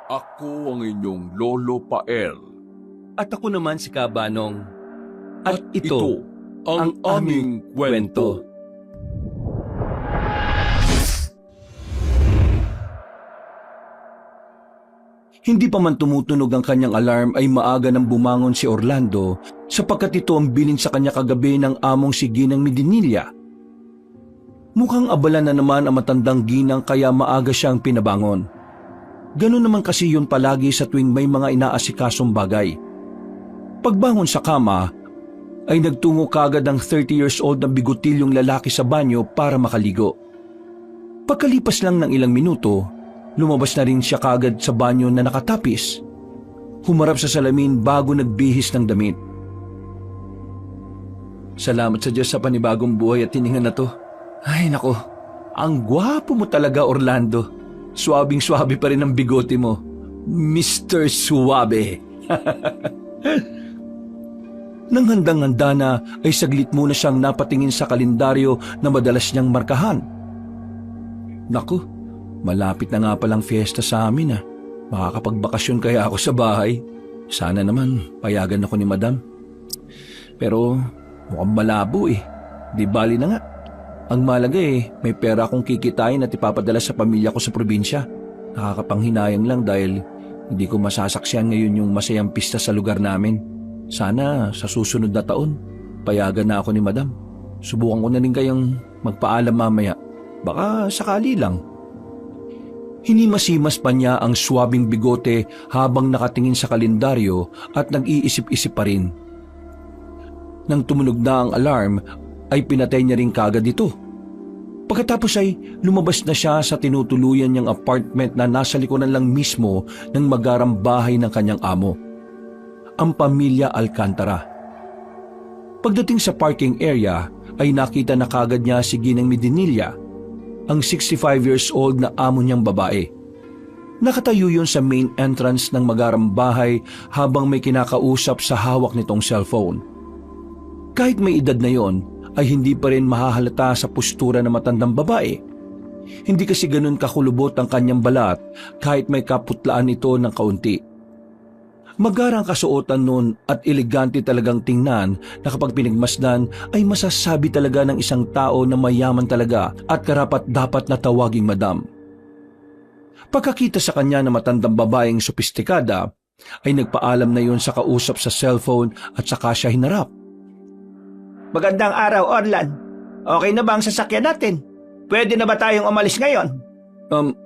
Ako ang inyong Lolo Pael. At ako naman si Kabanong. At ito ang aming kwento. Hindi pa man tumutunog ang kanyang alarm ay maaga nang bumangon si Orlando sapagkat ito ang bilin sa kanya kagabi ng among si Ginang Medinilla. Mukhang abala na naman ang matandang Ginang kaya maaga siyang pinabangon. Ganun naman kasi yun palagi sa tuwing may mga inaasikasong bagay. Pagbangon sa kama, ay nagtungo kagad ang 30 years old na bigotilyong lalaki sa banyo para makaligo. Pagkalipas lang ng ilang minuto, lumabas na rin siya kagad sa banyo na nakatapis. Humarap sa salamin bago nagbihis ng damit. Salamat sa Diyos sa panibagong buhay at hininga na to. Ay nako, ang gwapo mo talaga Orlando. Suwabing-suwabe pa rin ang bigote mo. Mr. Suwabe. Nang handang-handa na ay saglit muna siyang napatingin sa kalendaryo na madalas niyang markahan. Naku, malapit na nga palang fiesta sa amin ah. Makakapagbakasyon kaya ako sa bahay. Sana naman payagan ako ni Madam. Pero mukhang malabo eh. Di bali na nga. Ang malaga eh, may pera akong kikitain at ipapadala sa pamilya ko sa probinsya. Nakakapanghinayang lang dahil hindi ko masasaksihan ngayon yung masayang pista sa lugar namin. Sana sa susunod na taon, payagan na ako ni Madam. Subukan ko na rin kayang magpaalam mamaya. Baka sakali lang. Hinimasimas pa niya ang swabing bigote habang nakatingin sa kalendaryo at nag-iisip-isip pa rin. Nang tumunog na ang alarm, ay pinatay niya rin kagad ito. Pagkatapos ay lumabas na siya sa tinutuluyan niyang apartment na nasa likuran lang mismo ng magarang bahay ng kanyang amo, ang pamilya Alcantara. Pagdating sa parking area ay nakita na kagad niya si Ginang Medinilla, ang 65 years old na amo niyang babae. Nakatayo yun sa main entrance ng magarang bahay habang may kinakausap sa hawak nitong cellphone. Kahit may edad na yon, ay hindi pa rin mahahalata sa postura ng matandang babae. Hindi kasi ganun kakulubot ang kanyang balat kahit may kaputlaan ito ng kaunti. Magarang kasuotan nun at elegante talagang tingnan na kapag pinagmasdan ay masasabi talaga ng isang tao na mayaman talaga at karapat dapat na tawaging Madam. Pagkakita sa kanya na matandang babaeng sopistikada ay nagpaalam na yun sa kausap sa cellphone at saka siya hinarap. Magandang araw, Orlan. Okay na ba ang sasakyan natin? Pwede na ba tayong umalis ngayon?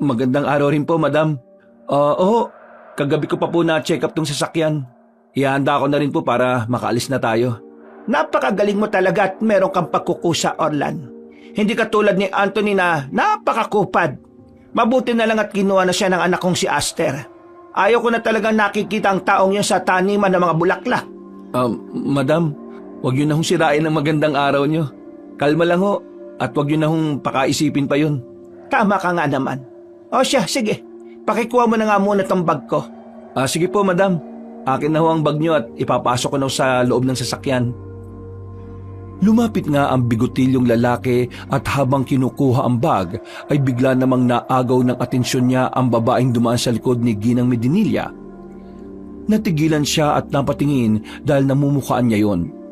Magandang araw rin po, Madam. Oo, kagabi ko pa po na-check up tong sasakyan. Ihanda ko na rin po para makaalis na tayo. Napakagaling mo talaga at meron kang pagkukusa, Orlan. Hindi katulad ni Anthony na napakakupad. Mabuti na lang at kinuha na siya ng anak kong si Aster. Ayaw ko na talagang nakikita ang taong yun sa taniman ng mga bulaklak. Madam, huwag yun na hong sirain ang magandang araw nyo. Kalma lang ho, at huwag yun na hong pakaisipin pa yun. Tama ka nga naman. O siya, sige. Pakikuha mo na nga muna tong bag ko. Sige po, Madam. Akin na ho ang bag nyo at ipapasok ko na sa loob ng sasakyan. Lumapit nga ang bigotilyong lalaki at habang kinukuha ang bag ay bigla namang naagaw ng atensyon niya ang babaeng dumaan sa likod ni Ginang Medinilla. Natigilan siya at napatingin dahil namumukhaan niya yon.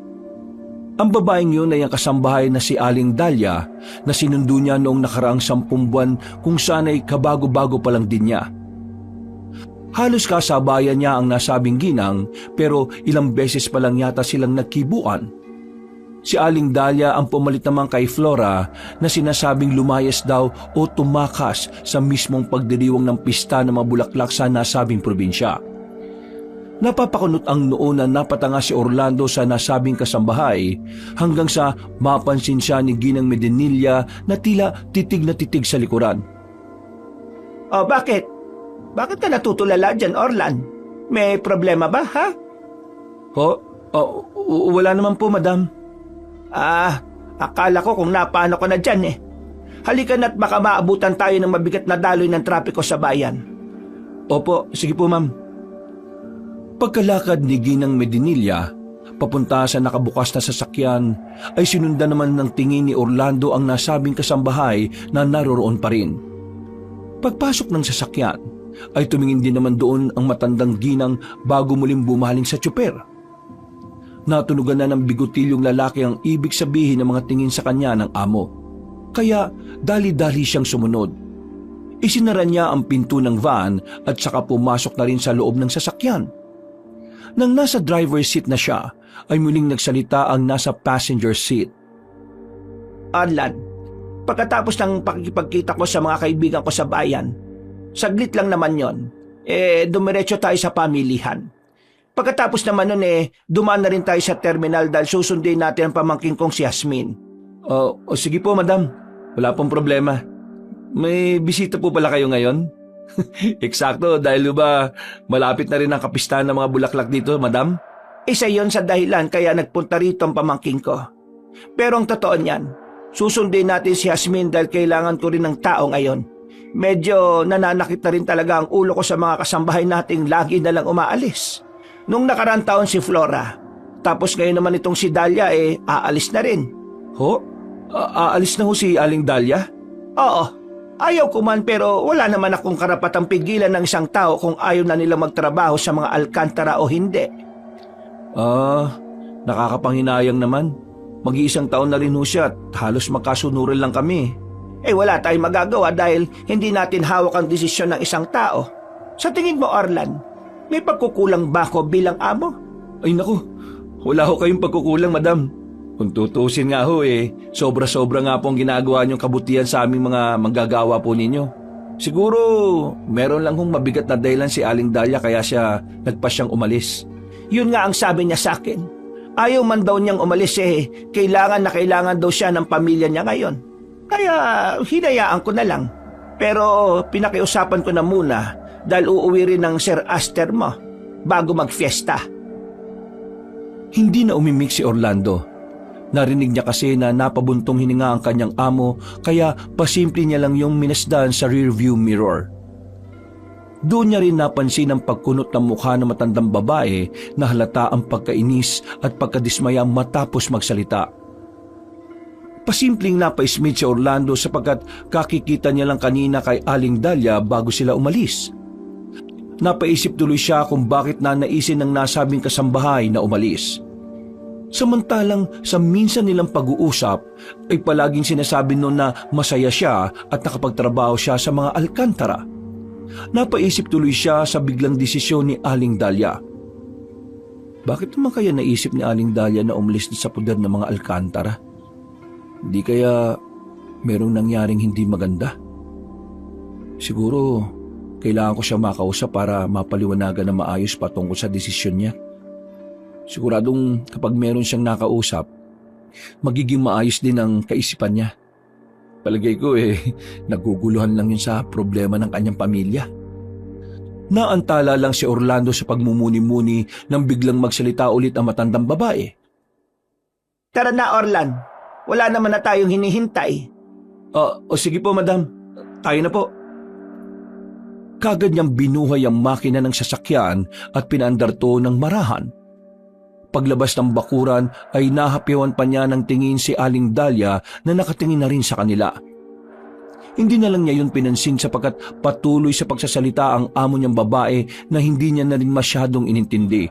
Ang babaeng yun ay ang kasambahay na si Aling Dahlia na sinundo niya noong nakaraang 10 buwan kung saan ay kabago-bago pa lang din niya. Halos kasabayan niya ang nasabing ginang pero ilang beses pa lang yata silang nagkibuan. Si Aling Dahlia ang pumalit naman kay Flora na sinasabing lumayas daw o tumakas sa mismong pagdiriwang ng pista ng mga bulaklak sa nasabing probinsya. Napapakunot ang noo na napatanga si Orlando sa nasabing kasambahay hanggang sa mapansin siya ni Ginang Medinilla na tila titig na titig sa likuran. O bakit? Bakit ka natutulala dyan, Orlan? May problema ba, ha? Wala naman po, Madam. Akala ko kung napaano ko na dyan eh. Halika na't baka maabutan tayo ng mabigat na daloy ng trapiko sa bayan. Opo, sige po, Ma'am. Pagkalakad ni Ginang Medinilla, papunta sa nakabukas na sasakyan, ay sinundan naman ng tingin ni Orlando ang nasabing kasambahay na naroroon pa rin. Pagpasok ng sasakyan, ay tumingin din naman doon ang matandang ginang bago muling bumaling sa tsuper. Natunugan na ng bigotilyong lalaki ang ibig sabihin ng mga tingin sa kanya ng amo. Kaya dali-dali siyang sumunod. Isinara niya ang pinto ng van at saka pumasok na rin sa loob ng sasakyan. Nang nasa driver's seat na siya, ay muling nagsalita ang nasa passenger seat. Orlan, pagkatapos ng pakikipagkita ko sa mga kaibigan ko sa bayan, saglit lang naman yon. Dumiretso tayo sa pamilihan. Pagkatapos naman nun dumaan na rin tayo sa terminal dahil susundin natin ang pamangking kong si Yasmin. Sige po, madam. Wala pong problema. May bisita po pala kayo ngayon? Eksakto, dahil ba malapit na rin ang kapistahan ng mga bulaklak dito, madam? Isa yon sa dahilan kaya nagpunta rito ang pamangking ko. Pero ang totoo niyan, susundin natin si Yasmin dahil kailangan ko rin ng tao ngayon. Medyo nananakit na rin talaga ang ulo ko sa mga kasambahay nating lagi na lang umaalis. Nung nakarang taon si Flora, tapos ngayon naman itong si Dahlia aalis na rin. Ho? Aalis na ho si Aling Dahlia? Oo, ayaw ko man pero wala naman akong karapatang pigilan ng isang tao kung ayaw na nila magtrabaho sa mga alkantara o hindi. Nakakapanghinayang naman. Mag-iisang taon na rin ho siya at halos magkasunuran lang kami. Wala tayong magagawa dahil hindi natin hawak ang desisyon ng isang tao. Sa tingin mo, Orlan, may pagkukulang ba ako bilang amo? Ay naku, wala ho kayong pagkukulang, madam. Kung tutusin nga ho sobra-sobra nga po ang ginagawa niyong kabutihan sa aming mga manggagawa po ninyo. Siguro, meron lang hong mabigat na dahilan si Aling Dahlia kaya siya nagpasyang umalis. Yun nga ang sabi niya sa akin. Ayaw man daw niyang umalis kailangan na kailangan daw siya ng pamilya niya ngayon. Kaya hinayaan ko na lang. Pero pinakiusapan ko na muna dahil uuwi rin ng Sir Aster mo bago magfiesta. Hindi na umimik si Orlando. Narinig niya kasi na napabuntong hininga ang kanyang amo kaya pasimple niya lang yung minasdan sa rearview mirror. Doon niya rin napansin ang pagkunot ng mukha ng matandang babae na halata ang pagkainis at pagkadismaya matapos magsalita. Pasimpleng napaismid si Orlando sapagkat kakikita niya lang kanina kay Aling Dahlia bago sila umalis. Napaisip tuloy siya kung bakit nanaisin ng nasabing kasambahay na umalis. Samantalang sa minsan nilang pag-uusap ay palaging sinasabi noon na masaya siya at nakapagtrabaho siya sa mga alkantara. Napaisip tuloy siya sa biglang desisyon ni Aling Dahlia. Bakit naman kaya naisip ni Aling Dahlia na umalis sa puder ng mga alkantara? Hindi kaya merong nangyaring hindi maganda? Siguro kailangan ko siya makausap para mapaliwanagan na maayos patungkol sa desisyon niya. Siguradong kapag meron siyang nakausap, magiging maayos din ang kaisipan niya. Palagay ko naguguluhan lang yun sa problema ng kanyang pamilya. Naantala lang si Orlando sa pagmumuni-muni nang biglang magsalita ulit ang matandang babae. Tara na, Orlan. Wala naman na tayong hinihintay. Sige po, madam. Tayo na po. Kagad niyang binuhay ang makina ng sasakyan at pinaandar to ng marahan. Paglabas ng bakuran ay nahapyawan pa niya ng tingin si Aling Dahlia na nakatingin na rin sa kanila. Hindi na lang niya yun pinansin sapagkat patuloy sa pagsasalita ang amo niyang babae na hindi niya na rin masyadong inintindi.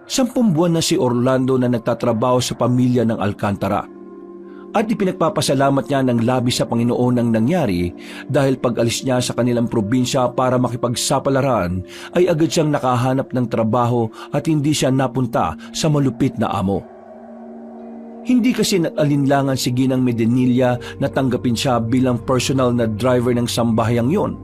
10 buwan na si Orlando na nagtatrabaho sa pamilya ng Alcantara at ipinagpapasalamat niya ng labis sa Panginoon ang nangyari dahil pag-alis niya sa kanilang probinsya para makipagsapalaran ay agad siyang nakahanap ng trabaho at hindi siya napunta sa malupit na amo. Hindi kasi nag-alinlangan si Ginang Medinilla na tanggapin siya bilang personal na driver ng sambahayang yon.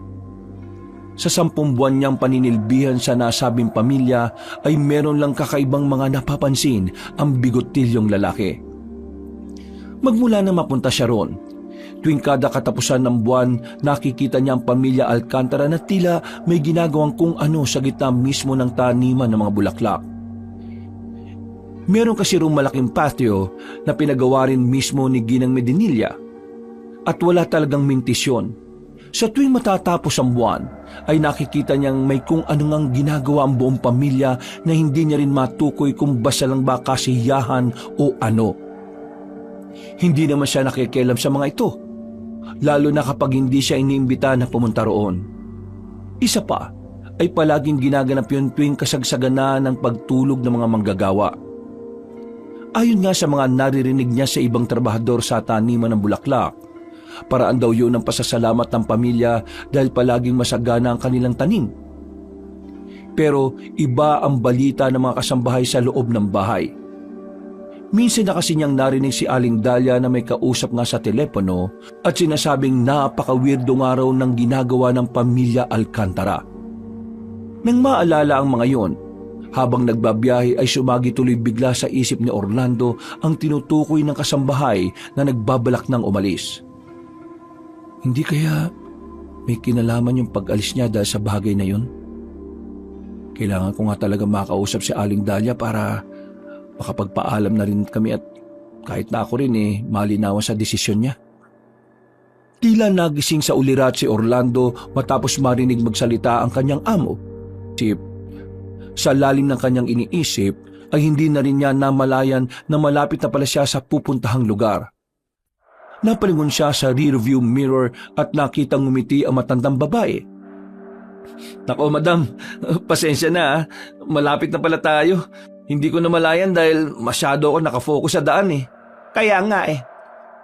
Sa 10 buwan niyang paninilbihan sa nasabing pamilya ay meron lang kakaibang mga napapansin ang bigotilyong lalaki. Magmula na mapunta siya roon, tuwing kada katapusan ng buwan nakikita niya ang pamilya Alcantara na tila may ginagawang kung ano sa gitna mismo ng taniman ng mga bulaklak. Meron kasi roong malaking patio na pinagawa rin mismo ni Ginang Medinilla at wala talagang mintisyon. Sa tuwing matatapos ang buwan ay nakikita niyang may kung anong ginagawa ang buong pamilya na hindi niya rin matukoy kung basta lang ba kasiyahan o ano. Hindi naman siya nakikialam sa mga ito, lalo na kapag hindi siya iniimbita na pumunta roon. Isa pa ay palaging ginaganap yun tuwing kasagsagan ng pagtulog ng mga manggagawa. Ayon nga sa mga naririnig niya sa ibang trabahador sa taniman ng bulaklak, paraan daw yun ng pasasalamat ng pamilya dahil palaging masagana ang kanilang tanim. Pero iba ang balita ng mga kasambahay sa loob ng bahay. Minsan na kasi niyang narinig si Aling Dahlia na may kausap nga sa telepono at sinasabing napaka-weirdo nga raw ng ginagawa ng pamilya Alcantara. Nang maalala ang mga yon, habang nagbabiyahe ay sumagi tuloy bigla sa isip ni Orlando ang tinutukoy ng kasambahay na nagbabalak ng umalis. Hindi kaya may kinalaman yung pag-alis niya dahil sa bagay na yun? Kailangan ko nga talaga makausap si Aling Dahlia para makapagpaalam na rin kami at kahit na ako rin malinawan sa desisyon niya. Tila nagising sa ulirat si Orlando matapos marinig magsalita ang kanyang amo. Sa lalim ng kanyang iniisip ay hindi na rin niya namalayan na malapit na pala siya sa pupuntahang lugar. Napalingon siya sa rearview mirror at nakitang ngumiti ang matandang babae. Nako madam, pasensya na malapit na pala tayo. Hindi ko namalayan dahil masyado ako nakafocus sa daan Kaya nga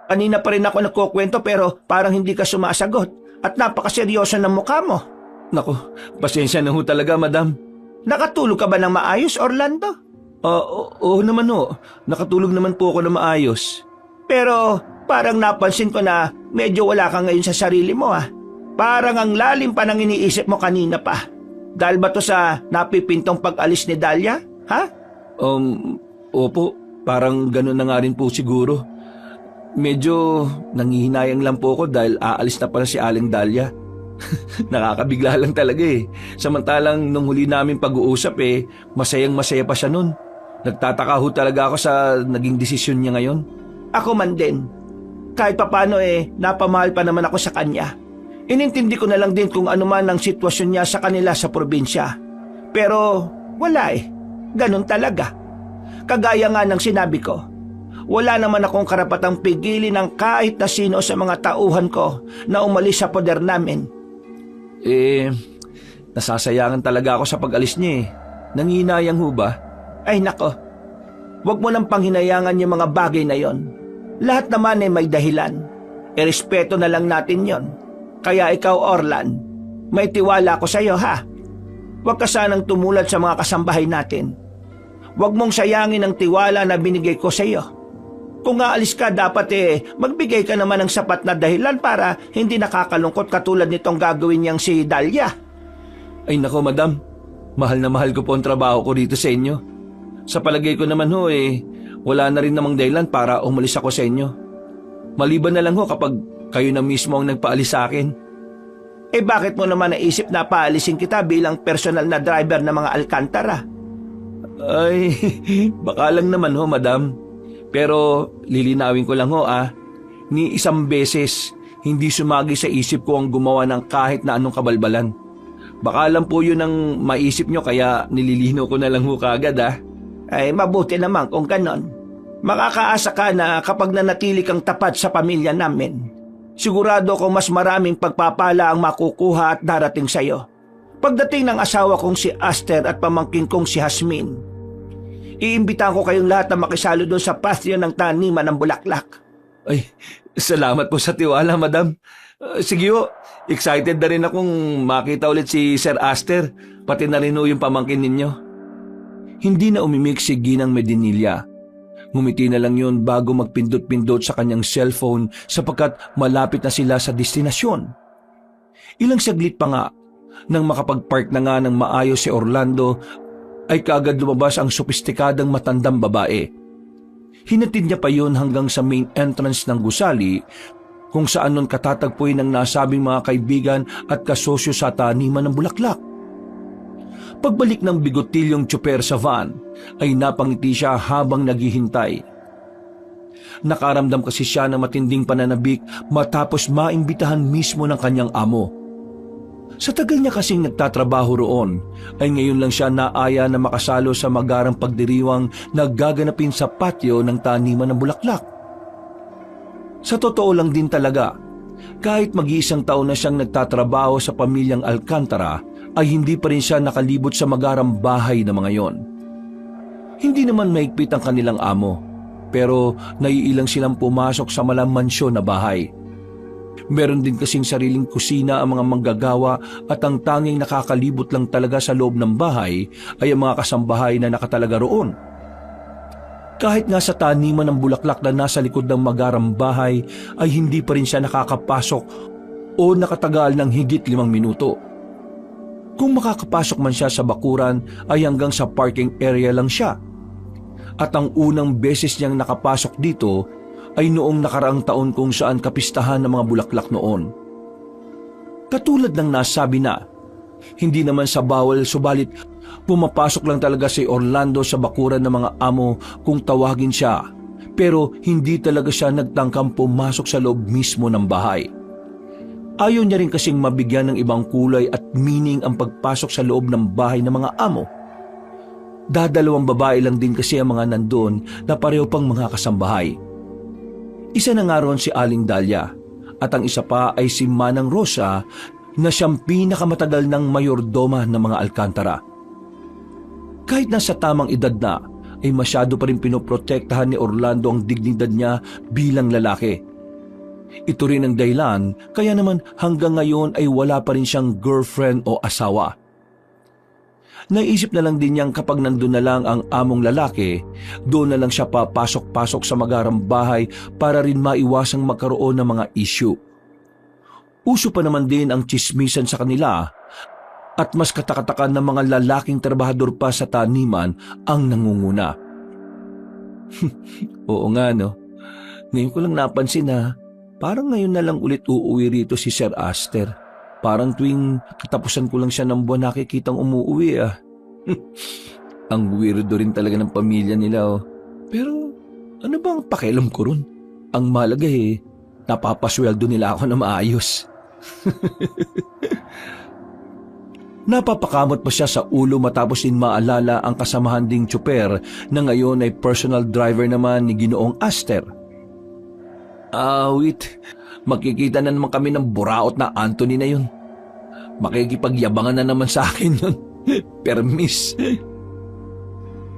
kanina pa rin ako nagkukwento pero parang hindi ka sumasagot at napakaseryoso ng mukha mo. Nako, pasensya na ho talaga madam. Nakatulog ka ba ng maayos, Orlando? Oo naman ho, nakatulog naman po ako ng maayos. Pero parang napansin ko na medyo wala ka ngayon sa sarili mo Parang ang lalim pa ng iniisip mo kanina pa. Dahil ba to sa napipintong pag-alis ni Dahlia? Ha? Opo, parang gano'n na nga rin po siguro. Medyo nangihinayang lang po ako dahil aalis na pala si Aling Dahlia. Nakakabigla lang talaga Samantalang nung huli namin pag-uusap masayang masaya pa siya nun. Nagtataka ho talaga ako sa naging desisyon niya ngayon. Ako man din. Kahit papano napamahal pa naman ako sa kanya. Inintindi ko na lang din kung ano man ang sitwasyon niya sa kanila sa probinsya. Pero wala Ganon talaga. Kagaya nga ng sinabi ko, wala naman akong karapatang pigilin ng kahit na sino sa mga tauhan ko na umalis sa poder namin. Nasasayangan talaga ako sa pag-alis niya Nanginayang ho ba? Ay nako, wag mo nang panghinayangan yung mga bagay na yon. Lahat naman may dahilan. Irespeto na lang natin yon. Kaya ikaw Orlan, may tiwala ko sa iyo Huwag ka sanang tumulad sa mga kasambahay natin. Huwag mong sayangin ang tiwala na binigay ko sa iyo. Kung aalis ka, dapat magbigay ka naman ng sapat na dahilan para hindi nakakalungkot katulad nitong gagawin niyang si Dahlia. Ay nako madam, mahal na mahal ko po ang trabaho ko dito sa inyo. Sa palagay ko naman wala na rin namang dahilan para umalis ako sa inyo. Maliban na lang kapag kayo na mismo ang nagpaalis sa akin. Bakit mo naman naisip na paalisin kita bilang personal na driver ng mga Alcantara? Ay, baka lang naman madam. Pero lilinawin ko lang ni isang beses hindi sumagi sa isip ko ang gumawa ng kahit na anong kabalbalan. Baka lang po yun ang maisip nyo kaya nililino ko na lang kagad Ay mabuti naman kung ganon. Makakaasa ka na kapag nanatili kang tapat sa pamilya namin. Sigurado ko mas maraming pagpapala ang makukuha at darating sa'yo. Pagdating ng asawa kong si Aster at pamangkin kong si Jasmine, iimbitahan ko kayong lahat na makisalo doon sa patio ng taniman ng bulaklak. Ay, salamat po sa tiwala, madam. Sige excited na rin akong makita ulit si Sir Aster, pati na rin yung pamangkin ninyo. Hindi na umimik si Ginang Medinilla. Ngumiti na lang yun bago magpindot-pindot sa kanyang cellphone sapagkat malapit na sila sa destinasyon. Ilang saglit pa nga, nang makapag-park na nga ng maayos si Orlando, ay kaagad lumabas ang sopistikadang matandang babae. Hinatid niya pa yun hanggang sa main entrance ng gusali kung saan nun katatagpuin ng nasabing mga kaibigan at kasosyo sa taniman ng bulaklak. Pagbalik ng bigotilyong tsuper sa van, ay napangiti siya habang naghihintay. Nakaramdam kasi siya ng matinding pananabik matapos maimbitahan mismo ng kanyang amo. Sa tagal niya kasing nagtatrabaho roon, ay ngayon lang siya naaya na makasalo sa magarang pagdiriwang na gaganapin sa patio ng taniman ng bulaklak. Sa totoo lang din talaga, Kahit mag-iisang taon na siyang nagtatrabaho sa pamilyang Alcantara, ay hindi pa rin siya nakalibot sa magarang bahay na mga yon. Hindi naman maigpit ang kanilang amo, pero naiilang silang pumasok sa malamansyon na bahay. Meron din kasing sariling kusina ang mga manggagawa at ang tanging nakakalibot lang talaga sa loob ng bahay ay ang mga kasambahay na nakatalaga roon. Kahit nga sa taniman ng bulaklak na nasa likod ng magarang bahay ay hindi pa rin siya nakakapasok o nakatagal ng higit 5 minuto. Kung makakapasok man siya sa bakuran ay hanggang sa parking area lang siya. At ang unang beses niyang nakapasok dito ay noong nakaraang taon kung saan kapistahan ng mga bulaklak noon. Katulad ng nasabi na, hindi naman sa bawal subalit pumapasok lang talaga si Orlando sa bakuran ng mga amo kung tawagin siya, pero hindi talaga siya nagtangkang pumasok sa loob mismo ng bahay. Ayaw niya rin kasing mabigyan ng ibang kulay at meaning ang pagpasok sa loob ng bahay ng mga amo. Dadalawang babae lang din kasi ang mga nandun na pareho pang mga kasambahay. Isa na nga roon si Aling Dahlia at ang isa pa ay si Manang Rosa na siyang pinakamatagal ng mayordoma ng mga Alcantara. Kahit nasa tamang edad na, ay masyado pa rin pinoprotektahan ni Orlando ang dignidad niya bilang lalaki. Ito rin ang dahilan kaya naman hanggang ngayon ay wala pa rin siyang girlfriend o asawa. Naisip na lang din niyang kapag nandun na lang ang among lalaki, doon na lang siya papasok-pasok sa magarang bahay para rin maiwasang magkaroon ng mga issue. Uso pa naman din ang tsismisan sa kanila at mas katakatakan ng mga lalaking trabahador pa sa taniman ang nangunguna. Oo nga no, ngayon ko lang napansin na parang ngayon na lang ulit uuwi rito si Sir Aster. Parang tuwing katapusan ko lang siya ng buwan nakikitang umuwi ah. Ang weirdo rin talaga ng pamilya nila oh. Pero ano ba ang pakialam ko ron? Ang mahalaga napapasweldo nila ako na maayos. Napapakamot pa siya sa ulo matapos din maalala ang kasamahan ding tsuper na ngayon ay personal driver naman ni Ginoong Aster. Wait. Makikita na naman kami ng buraot na Anthony na yun. Makikipagyabangan na naman sa akin yun. Permis.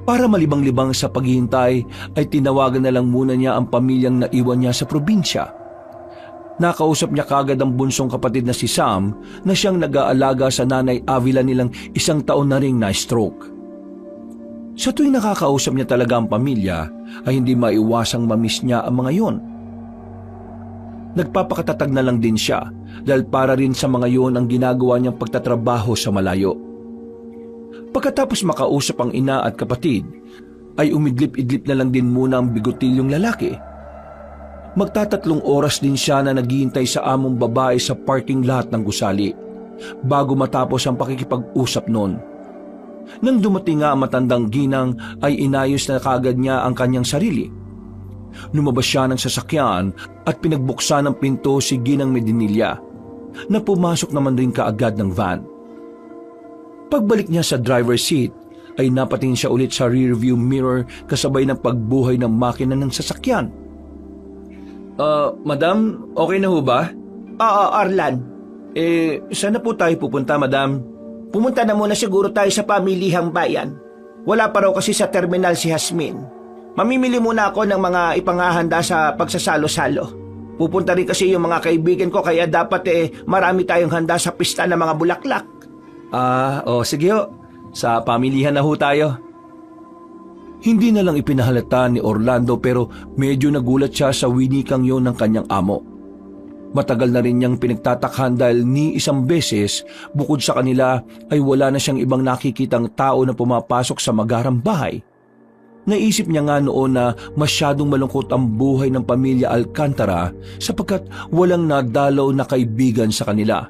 Para malibang-libang sa paghihintay ay tinawagan na lang muna niya ang pamilyang naiwan niya sa probinsya. Nakausap niya kagad ang bunsong kapatid na si Sam na siyang nag-aalaga sa nanay Avila nilang 1 taon na ring na-stroke. Sa tuwing nakakausap niya talaga ang pamilya ay hindi maiwasang mamiss niya ang mga yon. Nagpapakatatag na lang din siya dahil para rin sa mga yon ang ginagawa niyang pagtatrabaho sa malayo. Pagkatapos makausap ang ina at kapatid, ay umidlip-idlip na lang din muna ang bigotilyong lalaki. Magtatatlong oras din siya na naghihintay sa among babae sa parking lot ng gusali bago matapos ang pakikipag-usap noon. Nang dumating nga ang matandang ginang ay inayos na kagad niya ang kanyang sarili. Lumabas siya ng sasakyan at pinagbuksan ng pinto si Ginang Medinilla na pumasok naman rin kaagad ng van. Pagbalik niya sa driver's seat ay napatingin siya ulit sa rearview mirror kasabay ng pagbuhay ng makina ng sasakyan. Madam, okay na ho ba? Oo, Orlan. Saan na po tayo pupunta, madam? Pumunta na muna siguro tayo sa pamilihang bayan. Wala pa raw kasi sa terminal si Hasmin. Mamimili muna ako ng mga ipangahanda sa pagsasalo-salo. Pupunta rin kasi yung mga kaibigan ko kaya dapat marami tayong handa sa pista ng mga bulaklak. Sige ho. Sa pamilihan na ho tayo. Hindi na lang ipinahalata ni Orlando pero medyo nagulat siya sa winikang yon ng kanyang amo. Matagal na rin niyang pinagtatakhan dahil ni isang beses bukod sa kanila ay wala na siyang ibang nakikitang tao na pumapasok sa magarang bahay. Naisip niya nga noon na masyadong malungkot ang buhay ng pamilya Alcantara sapagkat walang nadalaw na kaibigan sa kanila.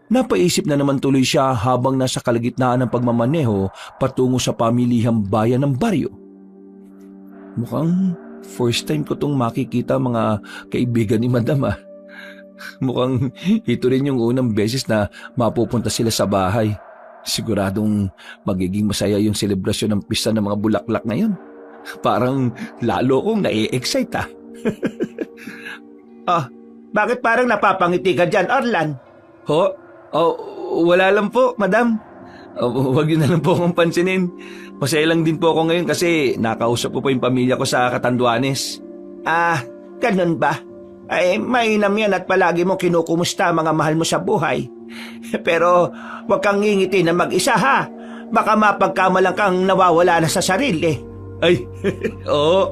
Napaisip na naman tuloy siya habang nasa kalagitnaan ng pagmamaneho patungo sa pamilihang bayan ng baryo. Mukhang first time ko tong makikita mga kaibigan ni Madam ah. Mukhang ito rin yung unang beses na mapupunta sila sa bahay. Siguradong magiging masaya yung selebrasyon ng pista ng mga bulaklak ngayon. Parang lalo kong nai-excite ah. Bakit parang napapangiti ka dyan, Orlan? Ho? Oh, wala lang po, madam. Huwag yun na lang po akong pansinin. Masaya lang din po ako ngayon kasi nakausap ko po yung pamilya ko sa Catanduanes. Ah, ganun ba? Ay, mainam yan at palagi mo kinukumusta ang mga mahal mo sa buhay. Pero huwag kang ngingiti na mag-isa ha. Baka mapagkamalang kang nawawala na sa sarili. Ay, oo.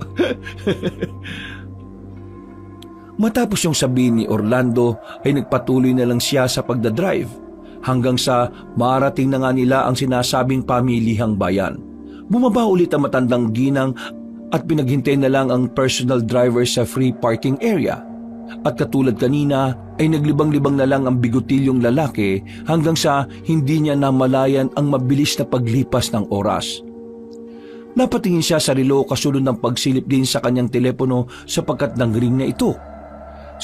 Matapos yung sabihin ni Orlando ay nagpatuloy na lang siya sa pagdadrive hanggang sa marating na nga nila ang sinasabing pamilihang bayan. Bumaba ulit ang matandang ginang at pinaghintay na lang ang personal driver sa free parking area. At katulad kanina ay naglibang-libang na lang ang bigotilyong lalaki hanggang sa hindi niya namalayan ang mabilis na paglipas ng oras. Napatingin siya sa relo kasunod ng pagsilip din sa kanyang telepono sapagkat nang ring na ito.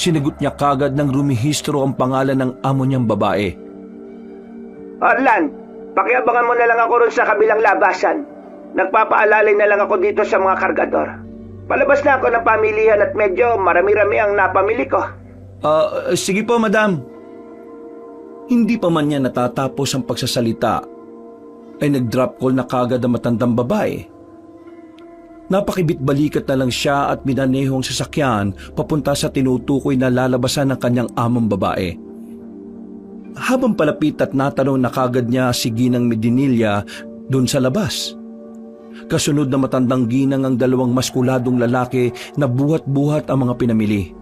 Sinagot niya kagad ng rumihistro ang pangalan ng amo niyang babae. Orlan, pakiabangan mo na lang ako ron sa kabilang labasan. Nagpapaalalay na lang ako dito sa mga kargador. Palabas na ako ng pamilihan at medyo marami-rami ang napamili ko. Sige po, madam. Hindi pa man niya natatapos ang pagsasalita ay nag-drop call na kagad ang matandang babae. Napakibit-balikat na lang siya at minanehong sasakyan papunta sa tinutukoy na lalabasan ng kanyang among babae. Habang palapit at natanong na kagad niya si Ginang Medinilla doon sa labas. Kasunod na matandang ginang ang dalawang maskuladong lalaki na buhat-buhat ang mga pinamili.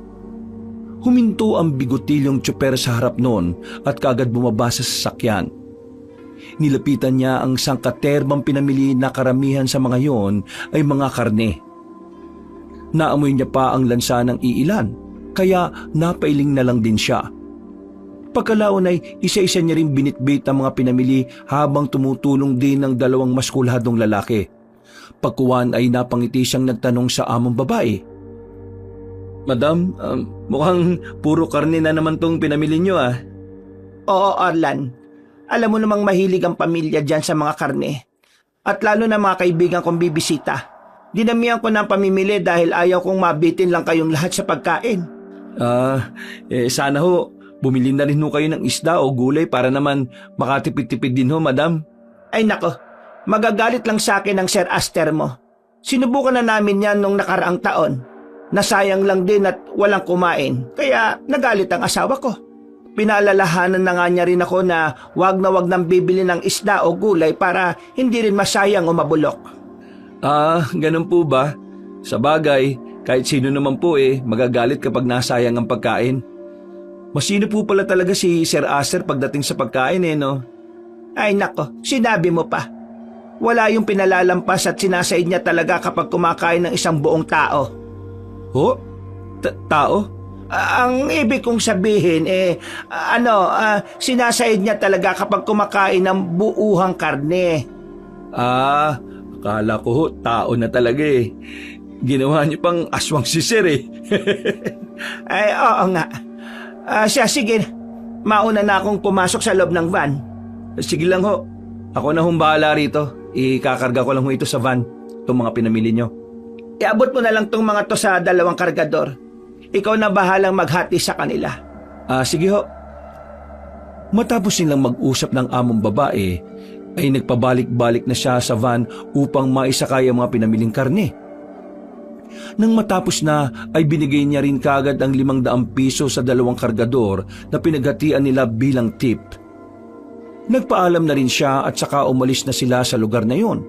Huminto ang bigotilyong tsuper sa harap noon at kagad bumaba sa sasakyan. Nilapitan niya ang sangkaterbang pinamili na karamihan sa mga yon ay mga karne. Naamoy niya pa ang lansa ng iilan, kaya napailing na lang din siya. Pagkalaon ay isa-isa niya rin binitbit ang mga pinamili habang tumutulong din ng dalawang maskuladong lalaki. Pagkuwan ay napangiti siyang nagtanong sa among babae. Madam, mukhang puro karne na naman tong pinamili niyo ah. Oo, Orlan. Alam mo namang mahilig ang pamilya dyan sa mga karne. At lalo na mga kaibigan kong bibisita. Dinamihan ko ng pamimili dahil ayaw kong mabitin lang kayong lahat sa pagkain. Sana ho, bumili na rin ho kayo ng isda o gulay para naman makatipid-tipid din ho, madam. Ay nako, magagalit lang sa akin ang Sir Aster mo. Sinubukan na namin yan nung nakaraang taon. Nasayang lang din at walang kumain, kaya nagalit ang asawa ko. Pinalalahanan na nga niya rin ako na wag nang bibili ng isda o gulay para hindi rin masayang o mabulok. Ganun po ba? Sa bagay, kahit sino naman po magagalit kapag nasayang ang pagkain. Masino po pala talaga si Sir Aster pagdating sa pagkain no? Ay nako, sinabi mo pa. Wala yung pinalalampas at sinasaid niya talaga kapag kumakain ng isang buong tao. Ho? Tao? Ang ibig kong sabihin sinasaid niya talaga kapag kumakain ng buuhang karne. Akala ko ho, tao na talaga Ginawa niyo pang aswang si Sir Ay, oo nga. Sige, mauna na akong pumasok sa loob ng van. Sige lang ho, ako na hong bahala rito. Ikakarga ko lang ho ito sa van, itong mga pinamili niyo. Iabot mo na lang tong mga to sa dalawang kargador. Ikaw na bahalang maghati sa kanila. Sige ho. Matapos nilang mag-usap ng among babae, ay nagpabalik-balik na siya sa van upang maisakay ang mga pinamiling karne. Nang matapos na, ay binigay niya rin kagad ang 500 piso sa dalawang kargador na pinaghatian nila bilang tip. Nagpaalam na rin siya at saka umalis na sila sa lugar na yon.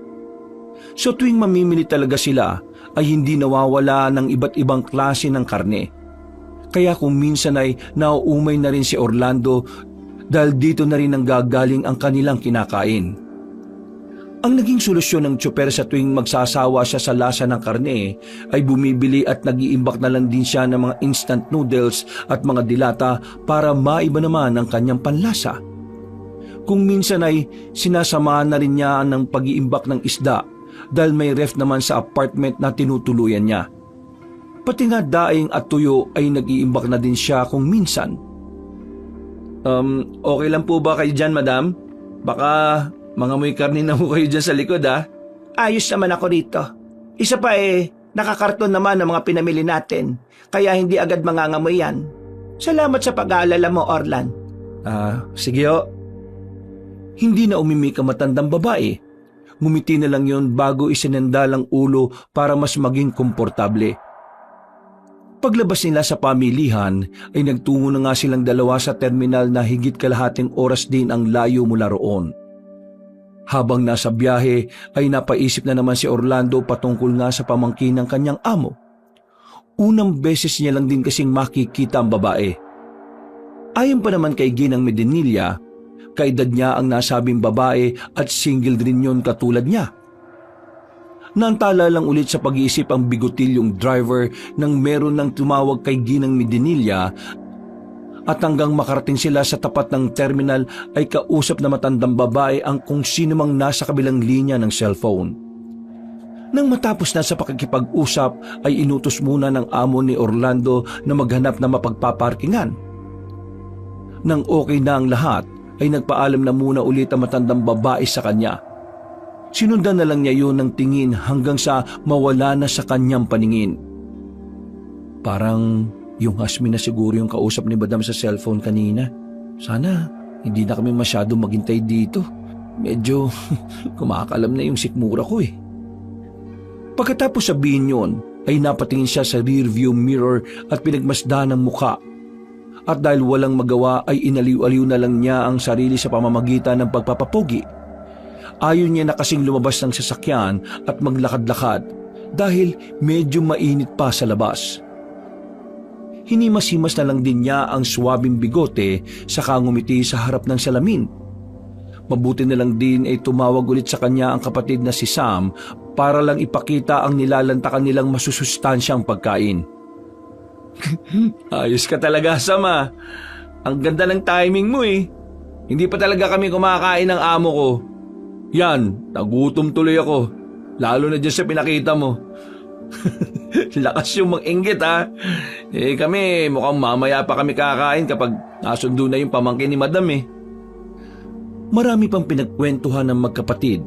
So tuwing mamimili talaga sila, ay hindi nawawala ng iba't ibang klase ng karne. Kaya kung minsan ay nauumay na rin si Orlando dahil dito na rin ang gagaling ang kanilang kinakain. Ang naging solusyon ng tsuper sa tuwing magsasawa siya sa lasa ng karne ay bumibili at nag-iimbak na lang din siya ng mga instant noodles at mga dilata para maiba naman ang kanyang panlasa. Kung minsan ay sinasamahan na rin niya ng pag-iimbak ng isda dahil may ref naman sa apartment na tinutuluyan niya. Pati nga daing at tuyo ay nag-iimbak na din siya kung minsan. Okay lang po ba kayo dyan, madam? Baka mangamoy karne na po kayo dyan sa likod, Ayos naman ako rito. Isa pa nakakarton naman ang mga pinamili natin, kaya hindi agad mangangamoy yan. Salamat sa pag-aalala mo, Orlan. Sige ho. Hindi na umimik ang matandang babae. Ngumiti na lang yon bago isinandalang ulo para mas maging komportable. Paglabas nila sa pamilihan ay nagtungo na nga silang dalawa sa terminal na higit kalahating oras din ang layo mula roon. Habang nasa biyahe ay napaisip na naman si Orlando patungkol nga sa pamangkin ng kanyang amo. Unang beses niya lang din kasing makikita ang babae. Ayon pa naman kay Ginang Medinilla, kaedad niya ang nasabing babae at single din yon katulad niya. Naantala lang ulit sa pag-iisip ang bigotilyong driver nang meron nang tumawag kay Ginang Medinilla at hanggang makarating sila sa tapat ng terminal ay kausap na matandang babae ang kung sino mang nasa kabilang linya ng cellphone. Nang matapos na sa pakikipag-usap ay inutos muna ng amo ni Orlando na maghanap na mapagpaparkingan. Nang okay na ang lahat ay nagpaalam na muna ulit ang matandang babae sa kanya. Sinundan na lang niya yun ng tingin hanggang sa mawala na sa kanyang paningin. Parang yung Hasmin na siguro yung kausap ni Madam sa cellphone kanina. Sana hindi na kami masyado maghintay dito. Medyo kumakalam na yung sikmura ko eh. Pagkatapos sabihin yun, ay napatingin siya sa rearview mirror at pinagmasdan ng muka. At dahil walang magawa ay inaliw-aliw na lang niya ang sarili sa pamamagitan ng pagpapapogi. Ayaw niya na kasing lumabas ng sasakyan at maglakad-lakad dahil medyo mainit pa sa labas. Hinimas-himas na lang din niya ang swabing bigote saka ngumiti sa harap ng salamin. Mabuti na lang din ay tumawag ulit sa kanya ang kapatid na si Sam para lang ipakita ang nilalantakan nilang masusustansyang pagkain. Ayos ka talaga, Sam ah. Ang ganda ng timing mo eh. Hindi pa talaga kami kumakain ng amo ko. Yan, nagutom tuloy ako. Lalo na dyan sa pinakita mo. Lakas yung mag-inggit ha. Kami mukhang mamaya pa kami kakain kapag nasundo na yung pamangkin ni Madam eh. Marami pang pinagkwentuhan ng magkapatid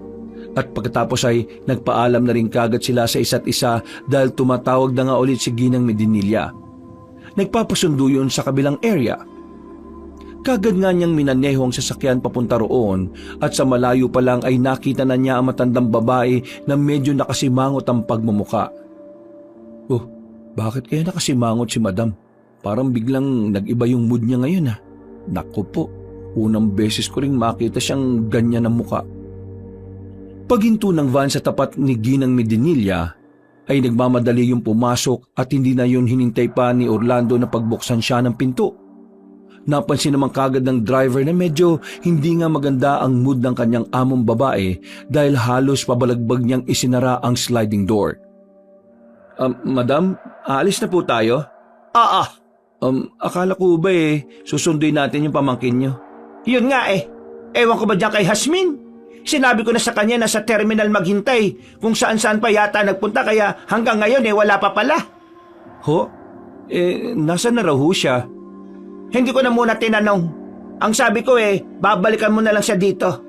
at pagkatapos ay nagpaalam na rin kagad sila sa isa't isa dahil tumatawag na nga ulit si Ginang Medinilla. Nagpapasundo yun sa kabilang area. Kagad nga niyang minaneho ang sasakyan papunta roon at sa malayo pa lang ay nakita na niya ang matandang babae na medyo nakasimangot ang pagmumuka. Oh, bakit kaya nakasimangot si Madam? Parang biglang nag-iba yung mood niya ngayon ha. Naku po, unang beses ko ring makita siyang ganyan ang muka. Paghinto ng van sa tapat ni Ginang Medinilla, ay nagmamadali yung pumasok at hindi na yun hinintay pa ni Orlando na pagbuksan siya ng pinto. Napansin naman kagad ng driver na medyo hindi nga maganda ang mood ng kanyang among babae dahil halos pabalagbag niyang isinara ang sliding door. Madam, aalis na po tayo? Oo. Akala ko ba susunduin natin yung pamangkin niyo? Yun nga eh. Ewan ko ba dyan kay Hasmin? Sinabi ko na sa kanya na sa terminal maghintay kung saan-saan pa yata nagpunta kaya hanggang ngayon wala pa pala. Ho? Nasa na raw ho siya? Hindi ko na muna tinanong. Ang sabi ko babalikan mo na lang siya dito.